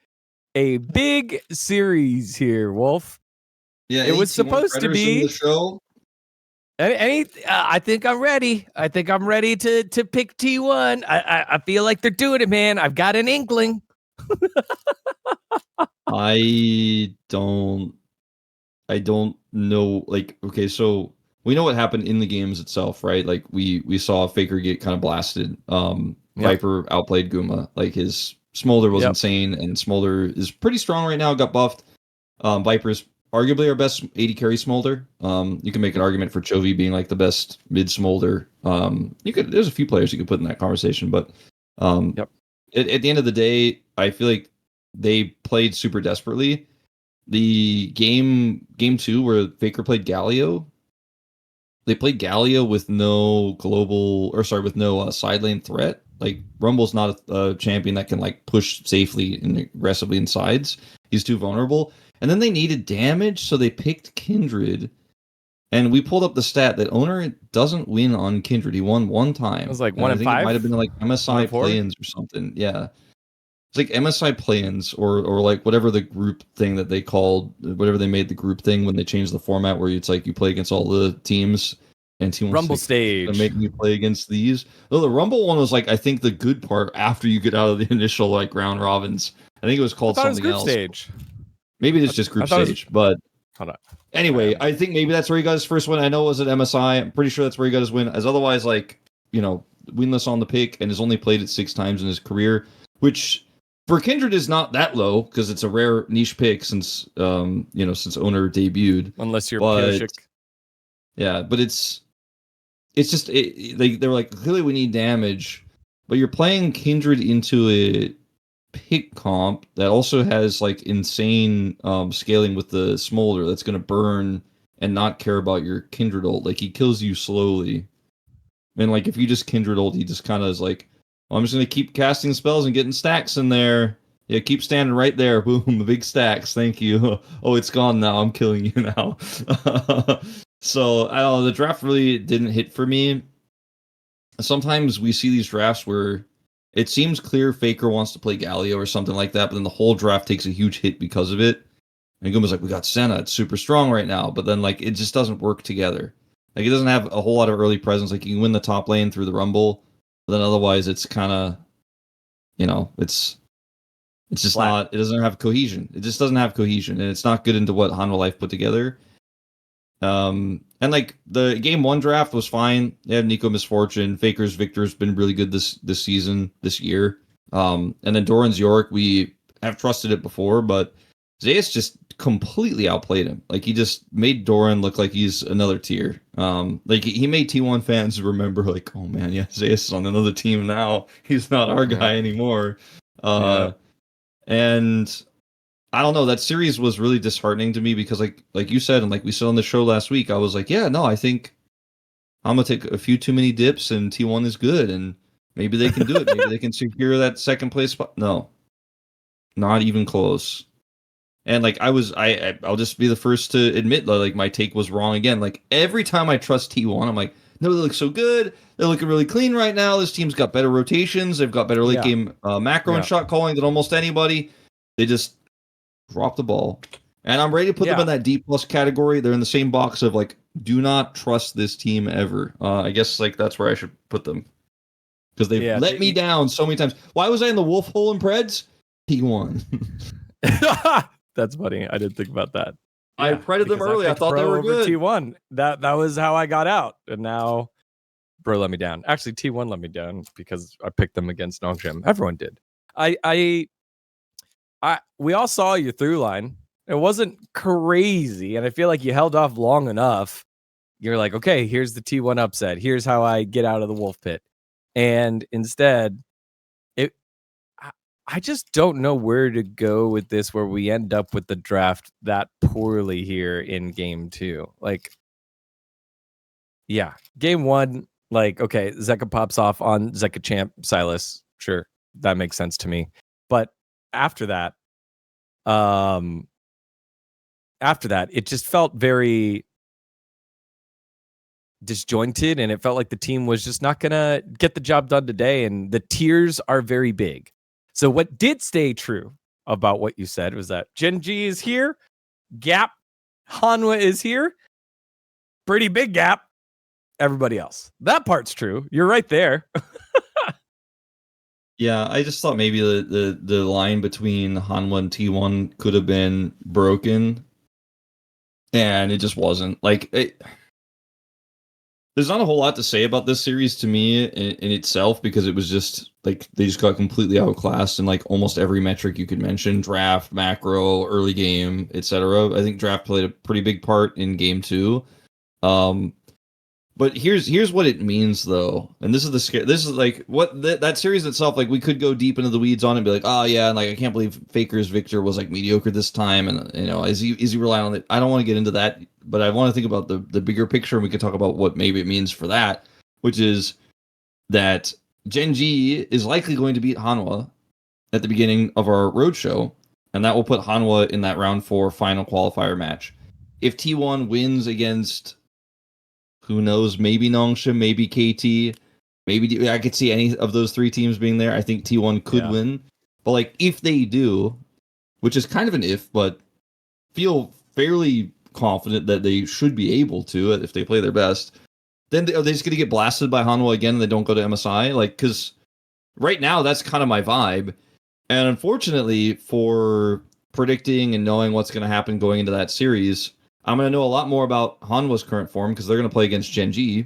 a big series here, Wolf.
Yeah,
it was supposed to be
the show.
I think I'm ready. I think I'm ready to pick T1. I feel like they're doing it, man. I've got an inkling.
I don't know. Like, okay, so we know what happened in the games itself, right? Like we saw Faker get kind of blasted. Viper outplayed Guma. Like his Smolder was insane, and Smolder is pretty strong right now. Got buffed. Viper's arguably our best AD carry Smolder. You can make an argument for Chovy being like the best mid Smolder. There's a few players you could put in that conversation, but at the end of the day, I feel like they played super desperately. The game 2 where Faker played Galio, they played Galio with no side lane threat. Like Rumble's not a champion that can like push safely and aggressively in sides. He's too vulnerable. And then they needed damage, so they picked Kindred. And we pulled up the stat that Owner doesn't win on Kindred. He won one time.
It was like
and
1 in 5.
It might have been like MSI play-ins or something. Yeah. It's like MSI play-ins or like whatever the group thing that they called, whatever they made the group thing when they changed the format where it's like you play against all the teams. And Team
Rumble stage.
Make me play against these. Though the Rumble one was like, I think the good part after you get out of the initial like round robins. I think it was called something else.
Stage.
Maybe it's just group stage. But
hold on.
Anyway, I think maybe that's where he got his first win. I know it was at MSI. I'm pretty sure that's where he got his win. As otherwise, like, winless on the pick and has only played it 6 times in his career, which for Kindred is not that low because it's a rare niche pick since since Owner debuted.
Unless you're Pyosik.
Yeah, but it's just they were like, clearly we need damage, but you're playing Kindred into a pick comp that also has like insane scaling with the Smolder that's going to burn and not care about your Kindred ult. Like he kills you slowly, and like if you just Kindred ult, he just kind of is like, I'm just going to keep casting spells and getting stacks in there. Yeah, keep standing right there. Boom, the big stacks. Thank you. Oh, it's gone now. I'm killing you now. So, I don't know, the draft really didn't hit for me. Sometimes we see these drafts where it seems clear Faker wants to play Galio or something like that, but then the whole draft takes a huge hit because of it. And Guma's like, we got Senna, it's super strong right now, but then like it just doesn't work together. Like it doesn't have a whole lot of early presence. Like you can win the top lane through the Rumble, but then otherwise it's kind of, it's just
Flat.
not. It doesn't have cohesion. It just doesn't have cohesion, and it's not good into what Hanwha Life put together. And like the game 1 draft was fine. They have Nico Misfortune, Faker's Victor's been really good this season, this year. And then Doran's York, we have trusted it before, but Zeus just completely outplayed him. Like he just made Doran look like he's another tier. Like he made T1 fans remember, like, oh man, yeah, Zeus is on another team now. He's not our guy anymore. And I don't know, that series was really disheartening to me because like you said, and like we said on the show last week, I was like, yeah, no, I think I'm gonna take a few too many dips and T1 is good and maybe they can do it. Maybe they can secure that second place spot. No, not even close. And like I'll just be the first to admit that like my take was wrong again. Like every time I trust T1, I'm like, no, they look so good. They're looking really clean right now. This team's got better rotations. They've got better late game macro and shot calling than almost anybody. They just drop the ball. And I'm ready to put them in that dPlus category. They're in the same box of like, do not trust this team ever. I guess like that's where I should put them. Because they've let me down so many times. Why was I in the wolf hole in Preds? T1.
That's funny. I didn't think about that.
I predded them early. I thought they were good.
T1. That was how I got out. And now bro let me down. Actually, T1 let me down because I picked them against Nongshim. Everyone did. We all saw your through line. It wasn't crazy, and I feel like you held off long enough. You're like, okay, here's the T1 upset. Here's how I get out of the wolf pit. And instead, I just don't know where to go with this, where we end up with the draft that poorly here in game 2. Like, yeah, game 1, like, okay, Zeka pops off on Zeka Champ Silas. Sure, that makes sense to me. But after that, it just felt very disjointed, and it felt like the team was just not gonna get the job done today. And the tiers are very big. So what did stay true about what you said was that GenG is here, gap, Hanwha is here, pretty big gap, everybody else. That part's true. You're right there.
Yeah, I just thought maybe the line between Hanwha and T1 could have been broken, and it just wasn't. Like, there's not a whole lot to say about this series to me in itself, because it was just like they just got completely outclassed in like almost every metric you could mention: draft, macro, early game, etc. I think draft played a pretty big part in game 2. But here's what it means though, and this is like what that series itself. Like we could go deep into the weeds on it and be like, oh yeah, and like I can't believe Faker's Victor was like mediocre this time, and is he relying on it? I don't want to get into that, but I want to think about the bigger picture, and we can talk about what maybe it means for that, which is that GenG is likely going to beat Hanwha at the beginning of our roadshow, and that will put Hanwha in that round 4 final qualifier match. If T1 wins against, who knows, maybe Nongshim, maybe KT, maybe I could see any of those 3 teams being there. I think T1 could win. But like if they do, which is kind of an if, but feel fairly confident that they should be able to if they play their best, then are they just going to get blasted by Hanwha again and they don't go to MSI? Like, because right now that's kind of my vibe. And unfortunately, for predicting and knowing what's going to happen going into that series, I'm going to know a lot more about Hanwha's current form because they're going to play against GenG.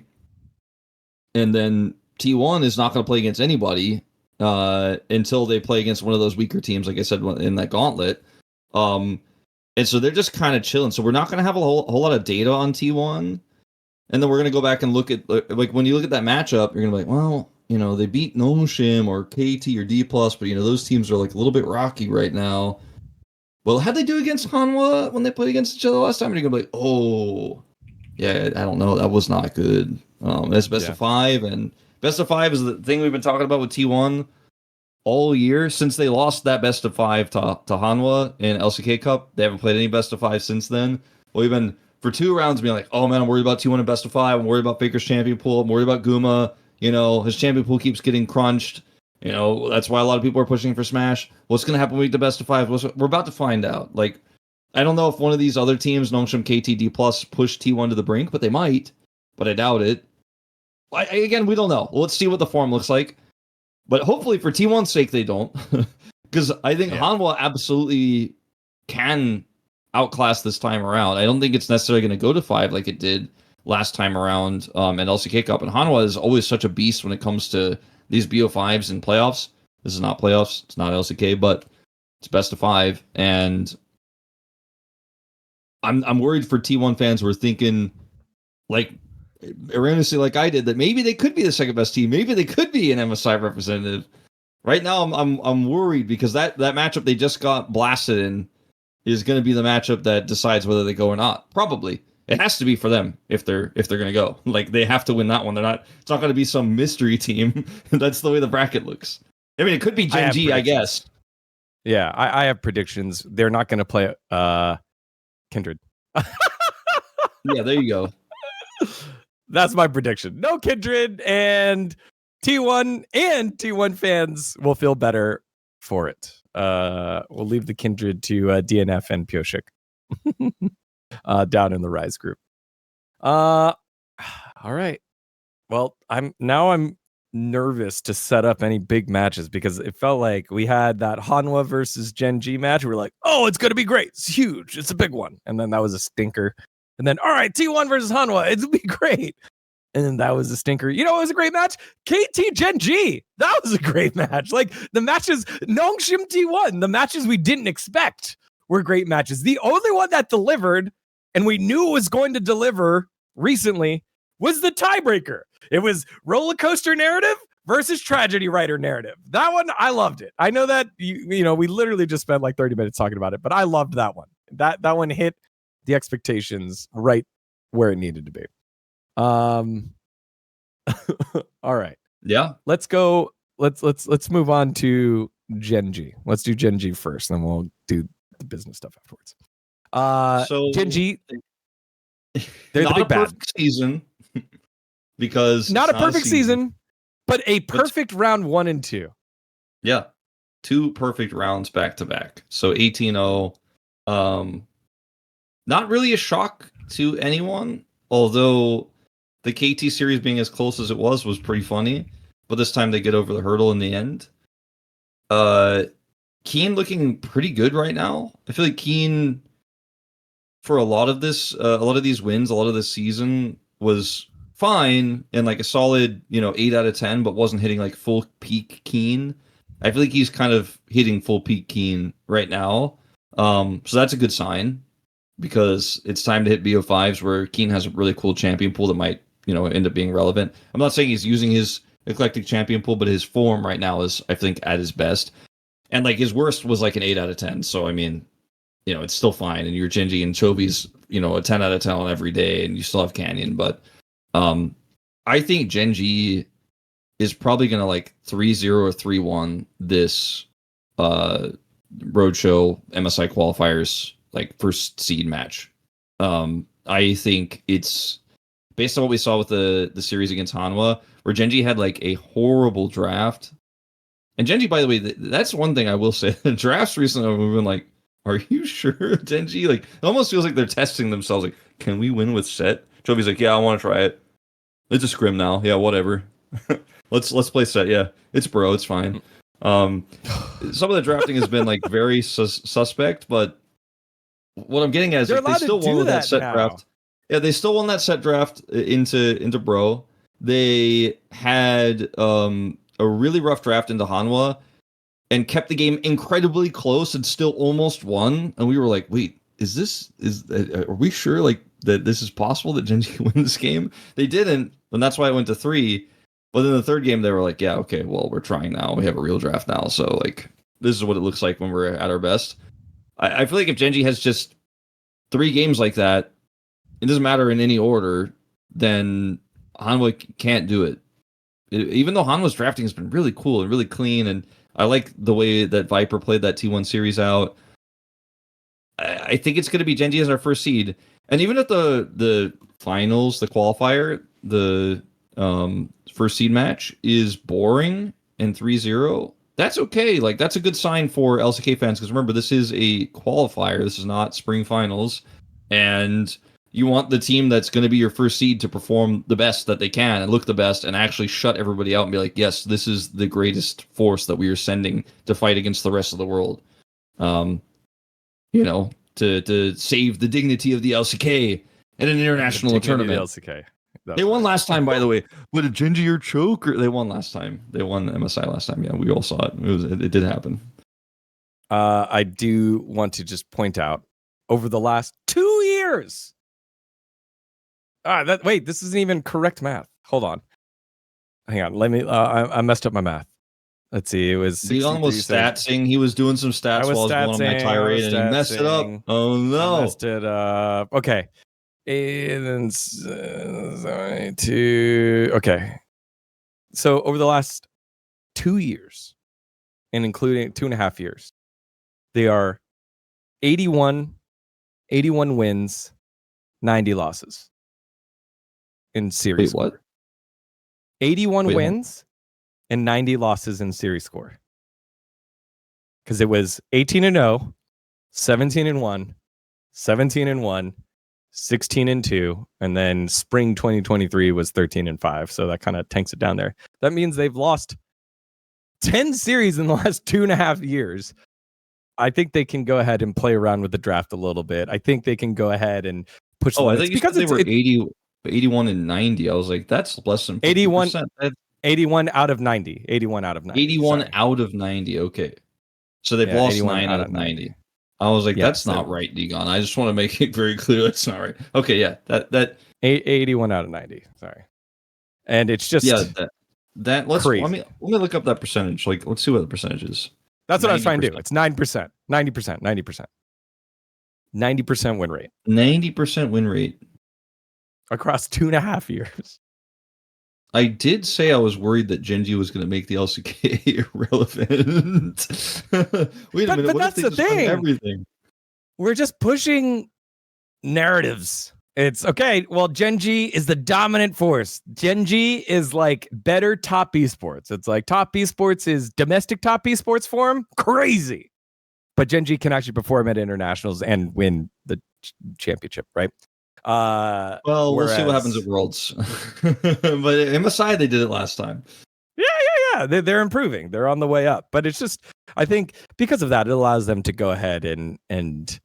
And then T1 is not going to play against anybody until they play against one of those weaker teams, like I said, in that gauntlet. And so they're just kind of chilling. So we're not going to have a whole lot of data on T1. And then we're going to go back and look at, like, when you look at that matchup, you're going to be like, well, they beat Nongshim or KT or dPlus, but, those teams are, like, a little bit rocky right now. Well, how'd they do against Hanwha when they played against each other last time? And you're going to be like, oh, yeah, I don't know. That was not good. That's best of 5. And best of 5 is the thing we've been talking about with T1 all year since they lost that best of 5 to Hanwha in LCK Cup. They haven't played any best of 5 since then. Well, we've been, for 2 rounds, being like, oh, man, I'm worried about T1 in best of 5. I'm worried about Faker's champion pool. I'm worried about Guma. His champion pool keeps getting crunched. You know, that's why a lot of people are pushing for Smash. What's going to happen when we get the best of 5? We're about to find out. Like, I don't know if one of these other teams, Nongshim, KT, Dplus, push T1 to the brink, but they might. But I doubt it. Again, we don't know. Let's see what the form looks like. But hopefully for T1's sake, they don't. Because I think Hanwha absolutely can outclass this time around. I don't think it's necessarily going to go to 5 like it did last time around at LCK Cup. And Hanwha is always such a beast when it comes to these BO5s and playoffs. This is not playoffs. It's not LCK, but it's best of 5. And I'm worried for T1 fans who are thinking, like, erroneously like I did, that maybe they could be the second best team. Maybe they could be an MSI representative. Right now, I'm worried because that matchup they just got blasted in is going to be the matchup that decides whether they go or not. Probably. It has to be for them if they're going to go. Like, they have to win that one. It's not going to be some mystery team. That's the way the bracket looks. I mean, it could be GenG, I guess.
Yeah, I have predictions. They're not going to play Kindred.
Yeah, there you go.
That's my prediction. No Kindred, and T1 fans will feel better for it. We'll leave the Kindred to DNF and Pioshik down in the Rise group. All right. Well, I'm nervous to set up any big matches because it felt like we had that Hanwha versus GenG match. We're like, oh, it's going to be great. It's huge. It's a big one. And then that was a stinker. And then, all right, T1 versus Hanwha. It'll be great. And then that was a stinker. You know, it was a great match. KT GenG. That was a great match. Like, the matches, Nongshim T1, the matches we didn't expect were great matches. The only one that delivered, and we knew it was going to deliver recently, was the tiebreaker. It was roller coaster narrative versus tragedy writer narrative. That one, I loved it. I know that, you know, we literally just spent like 30 minutes talking about it, but I loved that one. That one hit the expectations right where it needed to be. All right.
Yeah.
Let's go. Let's move on to GenG. Let's do GenG first, then we'll do the business stuff afterwards. So GenG, they're the big bad
season because
not a perfect season, but a perfect round 1 and 2.
Yeah. 2 perfect rounds back to back. So 18-0. Not really a shock to anyone, although the KT series being as close as it was pretty funny. But this time they get over the hurdle in the end. Keen looking pretty good right now. I feel like Keen, for a lot of these wins, a lot of this season was fine and like a solid, 8 out of 10, but wasn't hitting like full peak Keen. I feel like he's kind of hitting full peak Keen right now. So that's a good sign because it's time to hit BO5s where Keen has a really cool champion pool that might, end up being relevant. I'm not saying he's using his eclectic champion pool, but his form right now is, I think, at his best. And like his worst was like an 8 out of 10. So I mean, it's still fine. And your GenG and Chovy's, a 10 out of 10 on every day, and you still have Canyon. But I think GenG is probably gonna like 3-0 or 3-1 this Roadshow MSI qualifiers like first seed match. I think it's based on what we saw with the series against Hanwha, where GenG had like a horrible draft. And GenG, by the way, that's one thing I will say. The drafts recently have been like, are you sure, GenG? Like, it almost feels like they're testing themselves. Like, can we win with set? Chovy's like, yeah, I want to try it. It's a scrim now. Yeah, whatever. let's play set. Yeah, it's bro. It's fine. Some of the drafting has been like very suspect, but what I'm getting at is like, they still won with that set draft. Yeah, they still won that set draft into bro. They had a really rough draft into Hanwha and kept the game incredibly close and still almost won. And we were like, wait, are we sure like that this is possible that GenG can win this game? They didn't, and that's why it went to 3. But in the third game, they were like, yeah, okay, well, we're trying now. We have a real draft now. So like, this is what it looks like when we're at our best. I feel like if GenG has just 3 games like that, it doesn't matter in any order, then Hanwha can't do it. Even though Hanwha's drafting has been really cool and really clean, and I like the way that Viper played that T1 series out, I think it's going to be GenG as our first seed. And even at the finals, the qualifier, the first seed match is boring and 3-0, that's okay. Like, that's a good sign for LCK fans, because remember, this is a qualifier. This is not spring finals. And you want the team that's going to be your first seed to perform the best that they can and look the best and actually shut everybody out and be like, yes, this is the greatest force that we are sending to fight against the rest of the world. You know, to save the dignity of the LCK in an international tournament.
LCK.
They won last time, by the way. But a GenG or choke? They won last time. They won MSI last time. Yeah, we all saw it. It did happen.
I do want to just point out, over the last 2 years. Wait, this isn't even correct math. Hold on. Hang on. Let me. I messed up my math. Let's see. It was
dGon was statsing. He was doing some stats while I was going on my tirade, and he messed it up. Oh no!
I messed it up. Okay. And then 2. Okay. So over the last 2 years, and including 2.5 years, they are 81 wins, 90 losses in series.
Wait, what?
81 wins and 90 losses in series score. Because it was 18-0, 17-1, 17-1, 16-2, and then spring 2023 was 13-5. So that kind of tanks it down there. That means they've lost 10 series in the last 2.5 years. I think they can go ahead and play around with the draft a little bit. I think they can go ahead and push.
I think because they were 81 and 90. I was like, that's less than 50%.
81 out of 90. 81 out of 90.
81 out of 90. Okay. So they've lost 9 out of 90. I was like, that's not right, dGon. I just want to make it very clear that's not right. Okay, yeah. That
81 out of 90. Sorry. And it's just
let's crazy. Let me look up that percentage. Like, let's see what the percentage is.
That's what 90%. I was trying to do. It's 9%. 90%. 90% win rate.
90% win rate.
Across 2.5 years.
I did say I was worried that GenG was going to make the LCK irrelevant. Wait a minute.
But that's the thing. Everything? We're just pushing narratives. It's okay. Well, GenG is the dominant force. GenG is like better top esports. It's like top esports is domestic top esports form. Crazy. But GenG can actually perform at internationals and win the championship, right?
We'll see what happens at Worlds. But MSI, they did it last time.
Yeah. They're improving. They're on the way up. But it's just, I think because of that, it allows them to go ahead and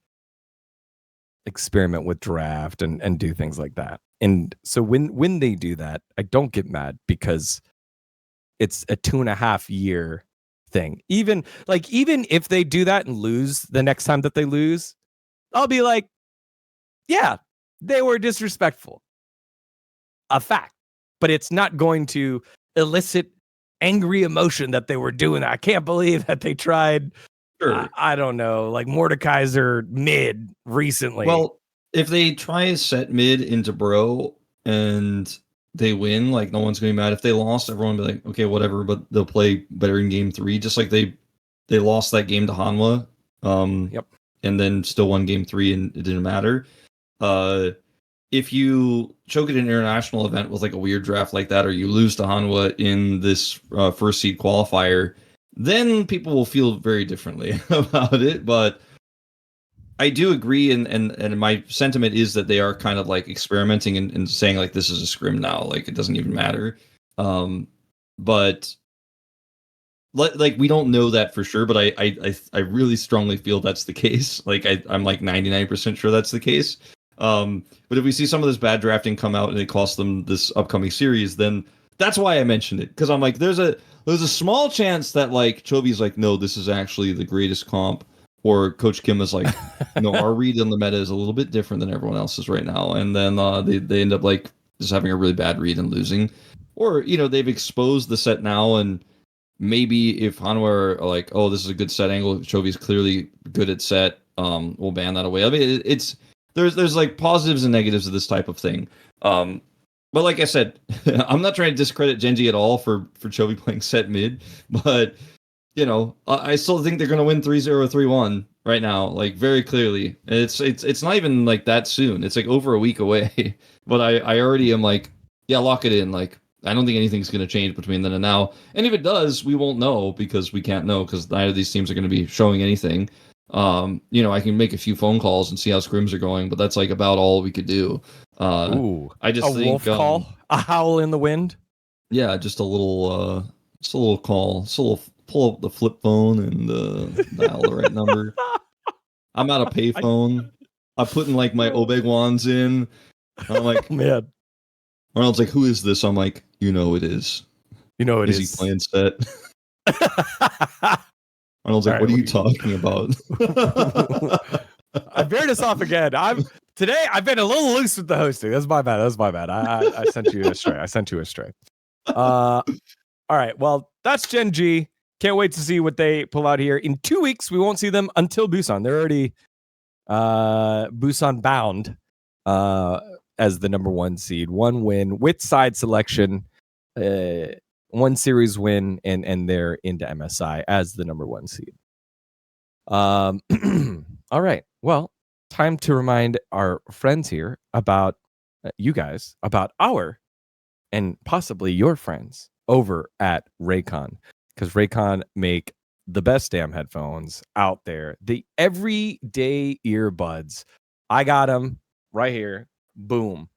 experiment with draft and do things like that. And so when they do that, I don't get mad because it's a 2.5 year thing. Even if they do that and lose the next time that they lose, I'll be like, yeah, they were disrespectful. A fact. But it's not going to elicit angry emotion that they were doing. I can't believe that they tried. Sure. I don't know, like Mordekaiser mid recently.
Well, if they try set mid into bro and they win, like no one's going to be mad. If they lost, everyone will be like, okay, whatever, but they'll play better in game 3. Just like they lost that game to Hanwha.
Yep.
And then still won game 3 and it didn't matter. If you choke at an international event with like a weird draft like that, or you lose to Hanwha in this first seed qualifier, then people will feel very differently about it. But I do agree, and my sentiment is that they are kind of like experimenting and saying like this is a scrim now, like it doesn't even matter. But like we don't know that for sure, but I really strongly feel that's the case. Like I'm like 99% sure that's the case. But if we see some of this bad drafting come out and it costs them this upcoming series, then that's why I mentioned it, because I'm like, there's a small chance that like Chobi's like, no, this is actually the greatest comp, or Coach Kim is like, no, our read on the meta is a little bit different than everyone else's right now, and then they end up like just having a really bad read and losing, or they've exposed the set now, and maybe if Hanwha are like, oh, this is a good set angle, Chobi's clearly good at set, we'll ban that away. I mean, it's there's like positives and negatives of this type of thing. But like I said, I'm not trying to discredit GenG at all for Chobi playing set mid, but I still think they're going to win 3-0, 3-1 right now, like very clearly. It's not even like that soon. It's like over a week away. But I already am like, yeah, lock it in. Like I don't think anything's going to change between then and now. And if it does, we won't know because we can't know because neither of these teams are going to be showing anything. I can make a few phone calls and see how scrims are going, but that's like about all we could do.
Ooh,
I just think
wolf call, a howl in the wind.
Yeah, just a little call, just a little pull up the flip phone and dial the right number. I'm at a payphone. I'm putting like my Obegwans in. I'm like,
man.
Arnold's like, who is this? I'm like, it is. Is he playing set? Arnold's like, what are you talking about?
I veered us off again. I've been a little loose with the hosting. That's my bad. I sent you astray. All right. Well, that's GenG. Can't wait to see what they pull out here. In 2 weeks, we won't see them until Busan. They're already Busan bound as the number 1 seed. 1 win with side selection, 1 series win, and they're into MSI as the number 1 seed. All right. Well, time to remind our friends here about you guys, about our and possibly your friends over at Raycon, because Raycon make the best damn headphones out there. The everyday earbuds. I got them right here. Boom.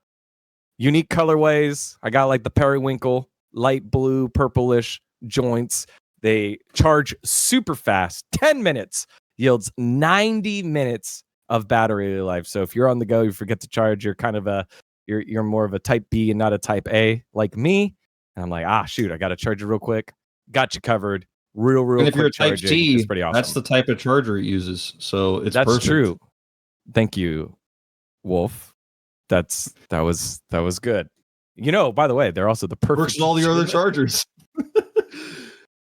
Unique colorways. I got like the periwinkle, light blue, purplish joints. They charge super fast. 10 minutes yields 90 minutes of battery life. So if you're on the go, you forget to charge, you're kind of you're more of a type B and not a type A like me. And I'm like, shoot, I got to charge it real quick. Got you covered. Real
and if
quick
you're a type
charging.
C,
it's pretty awesome.
That's the type of charger it uses. So that's
perfect.
True.
Thank you, Wolf. That was good. By the way, they're also the perfect.
Works with all the other chargers.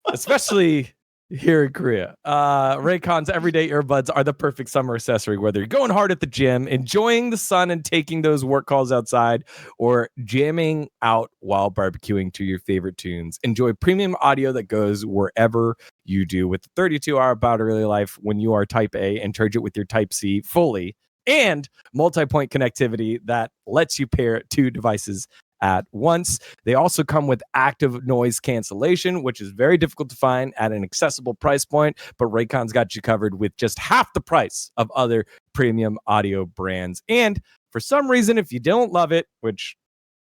Especially here in Korea. Raycon's everyday earbuds are the perfect summer accessory, whether you're going hard at the gym, enjoying the sun and taking those work calls outside, or jamming out while barbecuing to your favorite tunes. Enjoy premium audio that goes wherever you do with 32-hour battery life when you are type A, and charge it with your type C fully, and multi-point connectivity that lets you pair 2 devices at once. They also come with active noise cancellation, which is very difficult to find at an accessible price point, but Raycon's got you covered with just half the price of other premium audio brands. And for some reason, if you don't love it, which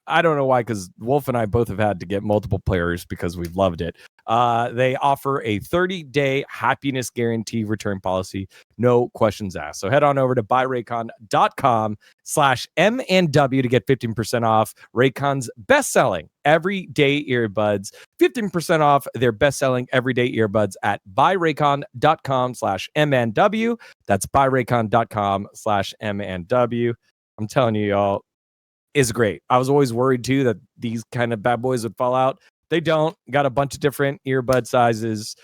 I don't know why, because Wolf and I both have had to get multiple players because we've loved it. They offer a 30-day happiness guarantee return policy, no questions asked. So head on over to buyraycon.com/M&W to get 15% off Raycon's best-selling everyday earbuds. 15% off their best-selling everyday earbuds at buyraycon.com/M&W. That's buyraycon.com/M&W. I'm telling you, y'all, is great. I was always worried too that these kind of bad boys would fall out. They don't. Got a bunch of different earbud sizes.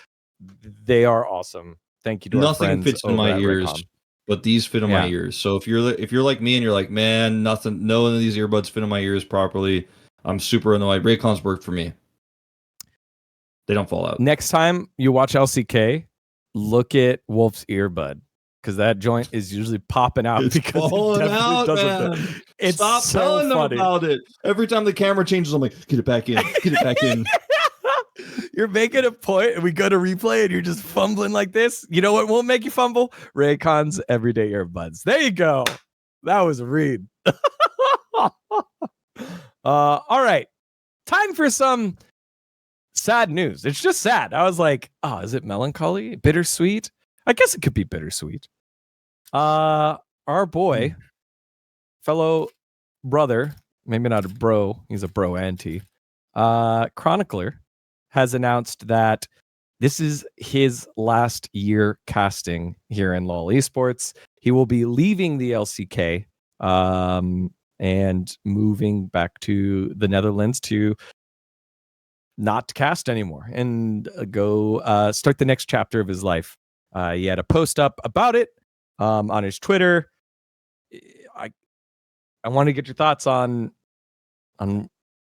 They are awesome. Thank you to our friends.
Nothing fits in my ears,
Raycon.
but these fit in my ears. So if you're like me and you're like, man, none of these earbuds fit in my ears properly, I'm super annoyed. Raycon's worked for me. They don't fall out.
Next time you watch LCK, look at Wolf's earbud, because that joint is usually popping out.
It's
because
falling out, man.
It's
Stop
so
telling them
funny
about it. Every time the camera changes, I'm like, get it back in. Get it back in.
You're making a point, and we go to replay, and you're just fumbling like this. You know what won't make you fumble? Raycon's everyday earbuds. There you go. That was a read. All right. Time for some sad news. It's just sad. I was like, is it melancholy? Bittersweet? I guess it could be bittersweet. Our boy, fellow brother, maybe not a bro, he's a bro auntie, Chronicler, has announced that this is his last year casting here in LoLEsports. He will be leaving the LCK and moving back to the Netherlands to not cast anymore and go start the next chapter of his life. He had a post up about it on his Twitter. I want to get your thoughts on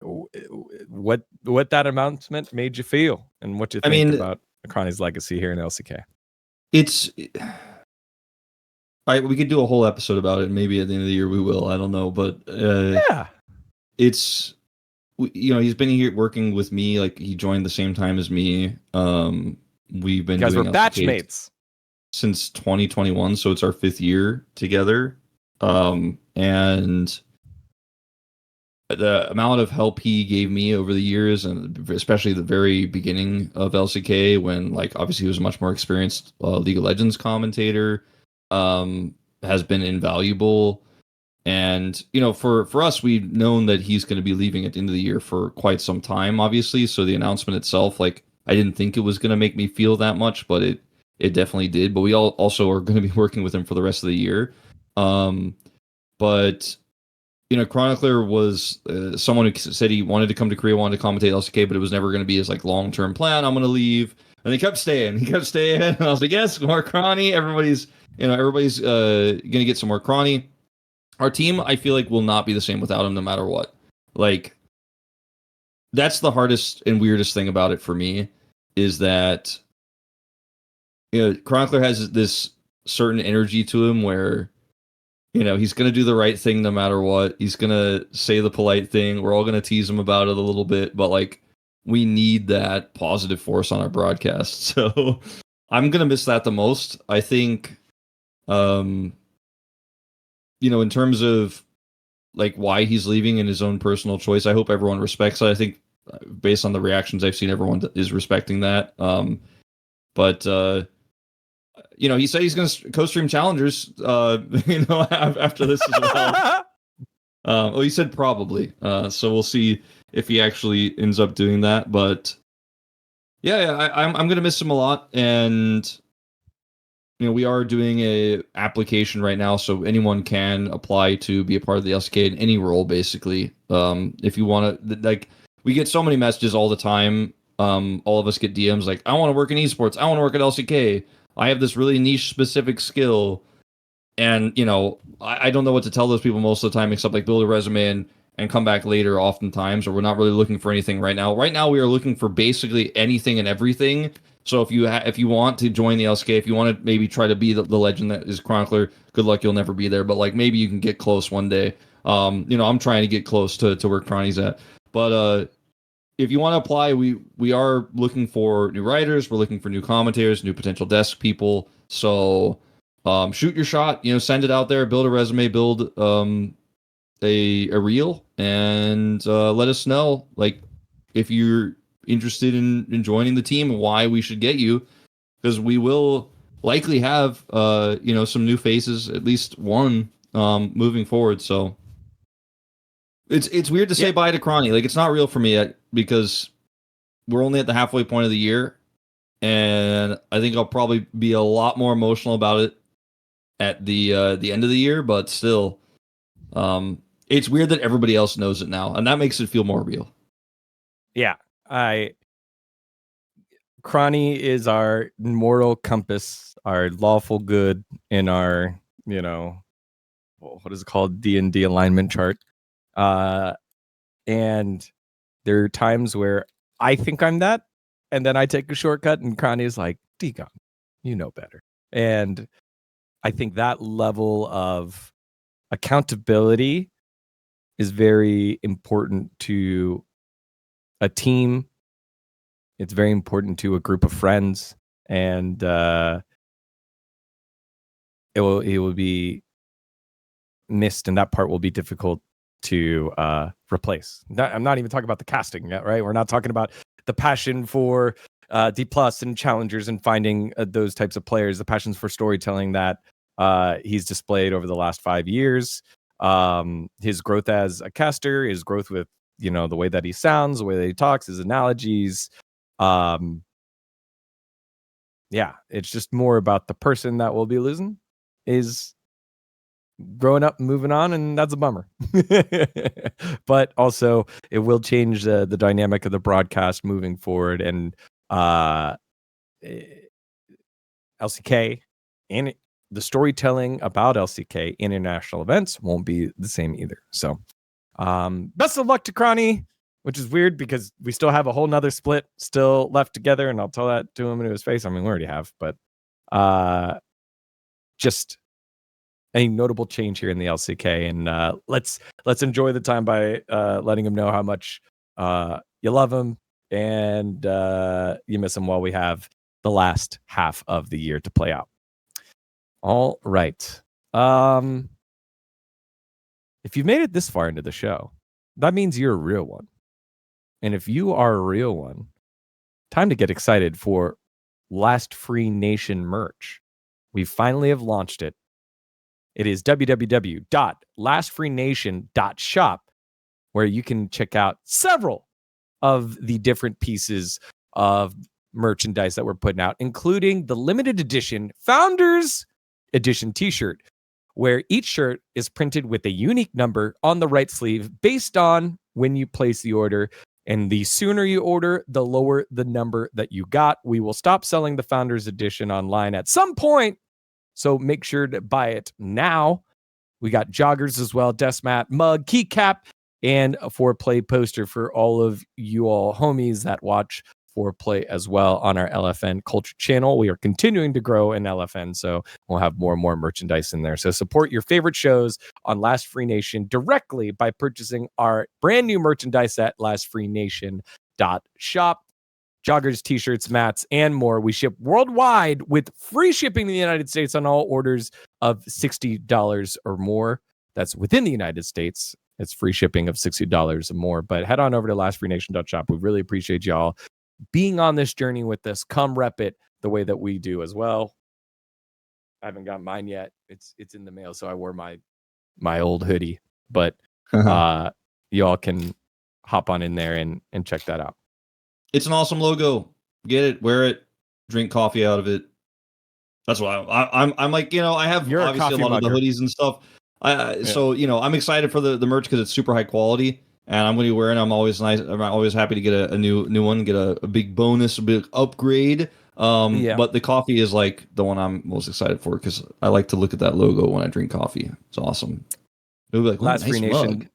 what that announcement made you feel and what you think about Akani's legacy here in LCK.
We could do a whole episode about it. Maybe at the end of the year we will. I don't know, but
yeah,
it's he's been here working with me. Like he joined the same time as me. We've been
You guys were
doing LCK
batchmates
since 2021, so it's our 5th year together. And the amount of help he gave me over the years, and especially the very beginning of LCK, when like obviously he was a much more experienced League of Legends commentator, has been invaluable. And for us, we've known that he's going to be leaving at the end of the year for quite some time, obviously. So the announcement itself, like I didn't think it was going to make me feel that much, but it definitely did. But we all also are going to be working with him for the rest of the year. But Chronicler was someone who said he wanted to come to Korea, wanted to commentate LCK, but it was never going to be his like long-term plan. I'm going to leave, and he kept staying. And I was like, yes, more Chrony. Everybody's going to get some more Chrony. Our team, I feel like, will not be the same without him, no matter what. Like, that's the hardest and weirdest thing about it for me, is that Chronicler has this certain energy to him where he's going to do the right thing no matter what. He's going to say the polite thing. We're all going to tease him about it a little bit, but like we need that positive force on our broadcast. So I'm going to miss that the most. I think, in terms of like why he's leaving and his own personal choice, I hope everyone respects it. I think based on the reactions I've seen, everyone is respecting that. But he said he's going to co-stream challengers, after this as well. Well, he said probably. So we'll see if he actually ends up doing that. But yeah, I'm going to miss him a lot. And we are doing a application right now, so anyone can apply to be a part of the LCK in any role, basically. If you want to, like, we get so many messages all the time. All of us get DMs like, I want to work in esports. I want to work at LCK. I have this really niche specific skill. And, I don't know what to tell those people most of the time, except like build a resume and come back later oftentimes, or we're not really looking for anything right now. Right now, we are looking for basically anything and everything. So if you want to join the LCK, if you want to maybe try to be the legend that is Chronicler, good luck, you'll never be there. But like maybe you can get close one day. I'm trying to get close to where Chrony's at. But if you want to apply, we are looking for new writers, we're looking for new commentators, new potential desk people. So shoot your shot, send it out there, build a resume, build a reel, and let us know like if you're interested in joining the team and why we should get you, because we will likely have some new faces, at least one, moving forward. So it's weird to say bye to Chrony. Like it's not real for me yet because we're only at the halfway point of the year, and I think I'll probably be a lot more emotional about it at the end of the year. But still, it's weird that everybody else knows it now, and that makes it feel more real.
Yeah, Chrony is our moral compass, our lawful good in our, what is it called? D&D alignment chart. And there are times where I think I'm that, and then I take a shortcut, and Chrony is like, dGon, you know better. And I think that level of accountability is very important to a team. It's very important to a group of friends, and it will be missed, and that part will be difficult to replace. I'm not even talking about the casting yet, right? We're not talking about the passion for Dplus and challengers and finding those types of players, the passions for storytelling that he's displayed over the last 5 years. His growth as a caster, his growth with the way that he sounds, the way that he talks, his analogies. Yeah, it's just more about the person that we'll be losing is growing up and moving on, and that's a bummer. But also it will change the dynamic of the broadcast moving forward, and LCK and the storytelling about LCK international events won't be the same either. So best of luck to Chrony, which is weird because we still have a whole nother split still left together, and I'll tell that to him into his face. I mean, we already have, but just a notable change here in the LCK, and let's enjoy the time by letting him know how much You love them, and you miss them while we have the last half of the year to play out. All right. If you've made it this far into the show, that means you're a real one. And if you are a real one, time to get excited for Last Free Nation merch. We finally have launched it. It is www.lastfreenation.shop, where you can check out several of the different pieces of merchandise that we're putting out, including the limited edition Founders Edition t-shirt, where each shirt is printed with a unique number on the right sleeve based on when you place the order. And the sooner you order, the lower the number that you got. We will stop selling the Founders Edition online at some point, so make sure to buy it now. We got joggers as well, desk mat, mug, keycap, and a 4Play poster for all of you all homies that watch 4Play as well on our LFN Culture channel. We are continuing to grow in LFN, so we'll have more and more merchandise in there. So support your favorite shows on Last Free Nation directly by purchasing our brand new merchandise at lastfreenation.shop. Joggers, t-shirts, mats, and more. We ship worldwide with free shipping in the United States on all orders of $60 or more. That's within the United States. It's free shipping of $60 or more. But head on over to lastfreenation.shop. We really appreciate y'all being on this journey with us. Come rep it the way that we do as well. I haven't got mine yet. It's in the mail, so I wore my old hoodie. But y'all can hop on in there and check that out.
It's an awesome logo. Get it, wear it, drink coffee out of it. That's what I'm like. You know, I have
You're
obviously a lot of the hoodies and stuff. So you know, I'm excited for the merch because it's super high quality, and I'm going to be wearing. I'm always happy to get a new one, get a big bonus, a big upgrade. But the coffee is like the one I'm most excited for because I like to look at that logo when I drink coffee. It's awesome. It'll be like
Last Free Nation,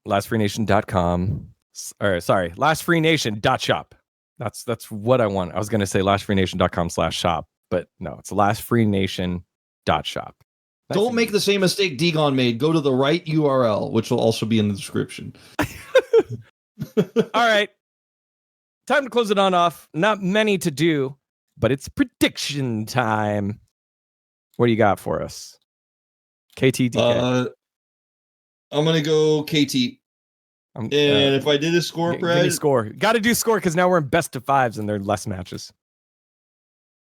lastfreenation.com. Or sorry, lastfreenation.shop. That's what I want. I was going to say lastfreenation.com/shop, but no, it's lastfreenation.shop.
Don't make the same mistake dGon made. Go to the right URL, which will also be in the description.
All right. Time to close it on off. Not many to do, but it's prediction time. What do you got for us? KT, DK.
I'm going to go KT. And if I did a score, Brad,
give me score. Got to do score because now we're in best of fives and there are less matches.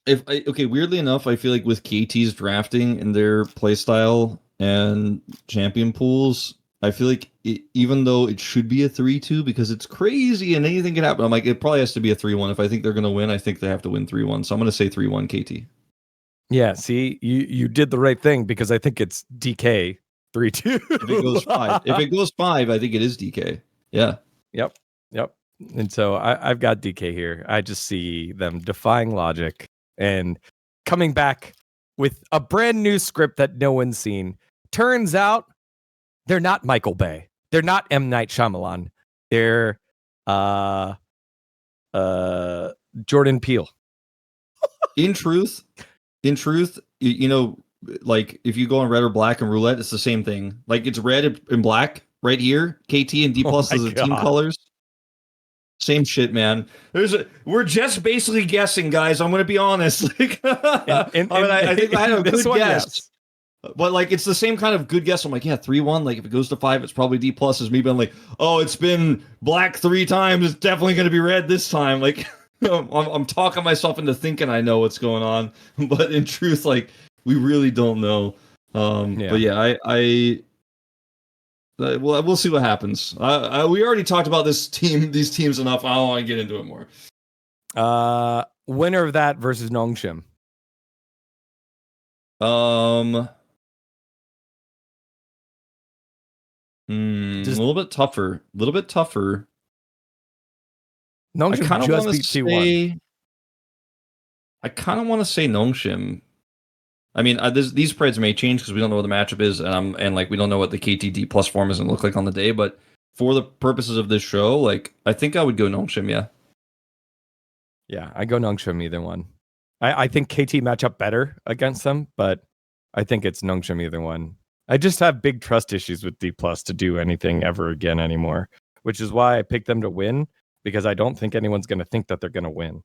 Weirdly enough, I feel like with KT's drafting and their playstyle and champion pools, I feel like even though it should be a 3-2 because it's crazy and anything can happen, I'm like, it probably has to be a 3-1. If I think they're going to win, I think they have to win 3-1. So I'm going to say 3-1 KT. Yeah,
see, you did the right thing because I think it's DK 3-2.
If it goes 5, I think it is DK. Yeah.
Yep. And so I've got DK here. I just see them defying logic and coming back with a brand new script that no one's seen. Turns out they're not Michael Bay. They're not M. Night Shyamalan. They're Jordan Peele.
In truth, you know, like if you go on red or black and roulette, it's the same thing. Like it's red and black right here. KT and Dplus is the team colors. Same shit, man. We're just basically guessing, guys. I'm gonna be honest. Like, I think I had a good guess. Yes. But like it's the same kind of good guess. I'm like, yeah, 3-1. Like if it goes to 5, it's probably Dplus. Is me being like, oh, it's been black 3 times. It's definitely gonna be red this time. Like I'm talking myself into thinking I know what's going on, but in truth, like we really don't know. But yeah, well, we'll see what happens. We already talked about these teams enough. I don't want to get into it more.
Winner of that versus Nongshim.
A little bit tougher.
Nongshim just beat T1.
I kind of want to say Nongshim. I mean, these spreads may change because we don't know what the matchup is, and like we don't know what the KT Dplus form is going to look like on the day. But for the purposes of this show, like I think I would go Nongshim. Yeah,
I go Nongshim either one. I think KT match up better against them, but I think it's Nongshim either one. I just have big trust issues with Dplus to do anything ever again anymore. which is why I picked them to win, because I don't think anyone's going to think that they're going to win.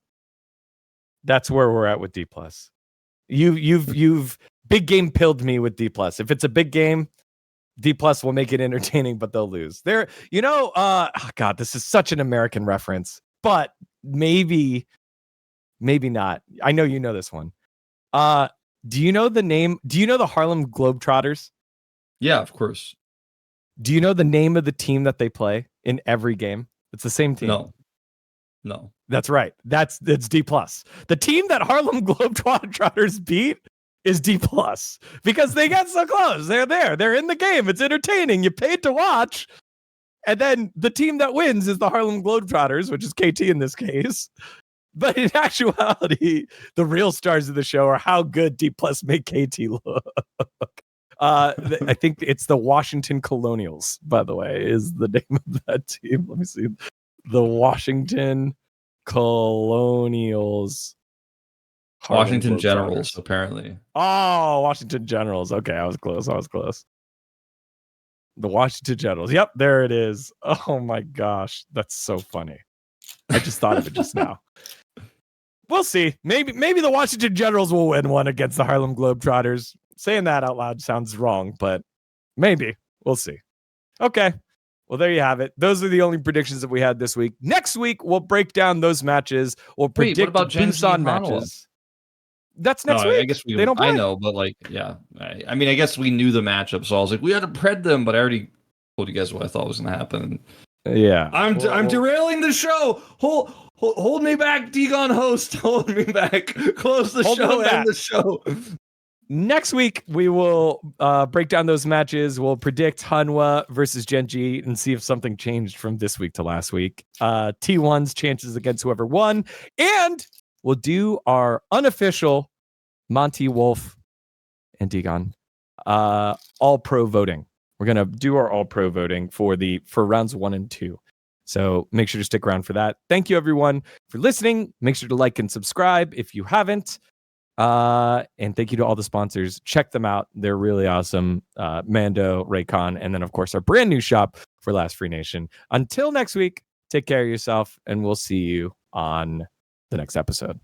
That's where we're at with dPlus. You've big game pilled me with dPlus. If it's a big game, dPlus will make it entertaining, but they'll lose. God, this is such an American reference, but maybe not. I know you know this one. Do you know the name? Do you know the Harlem Globetrotters?
Yeah, of course.
Do you know the name of the team that they play in every game? It's the same team.
No.
That's right. It's dPlus. The team that Harlem Globetrotters beat is dPlus because they got so close. They're there. They're in the game. It's entertaining. You paid to watch. And then the team that wins is the Harlem Globetrotters, which is KT in this case. But in actuality, the real stars of the show are how good dPlus make KT look. I think it's the Washington Colonials, by the way, is the name of that team. Let me see. The Washington Colonials.
Washington Generals, apparently.
Oh, Washington Generals. Okay, I was close. The Washington Generals. Yep, there it is. Oh my gosh, that's so funny. I just thought of it just now. We'll see. Maybe the Washington Generals will win one against the Harlem Globetrotters. Saying that out loud sounds wrong, but maybe. We'll see. Okay. Well, there you have it. Those are the only predictions that we had this week. Next week, we'll break down those matches. We'll predict Busan matches. That's next week.
I guess
they don't play.
I know, but yeah. I mean, I guess we knew the matchup, so I was like, we had to pred them, but I already told you guys what I thought was going to happen.
Yeah.
I'm derailing the show. Hold me back, dGon host. Hold me back. Close the show. End the show.
Next week, we will break down those matches. We'll predict Hanwha versus GenG and see if something changed from this week to last week. T1's chances against whoever won. And we'll do our unofficial Monte Wolf and dGon all-pro voting. We're going to do our all-pro voting for rounds 1 and 2. So make sure to stick around for that. Thank you, everyone, for listening. Make sure to like and subscribe if you haven't. And thank you to all the sponsors. Check them out. They're really awesome. Mando, Raycon, and then, of course, our brand new shop for Last Free Nation. Until next week, take care of yourself, and we'll see you on the next episode.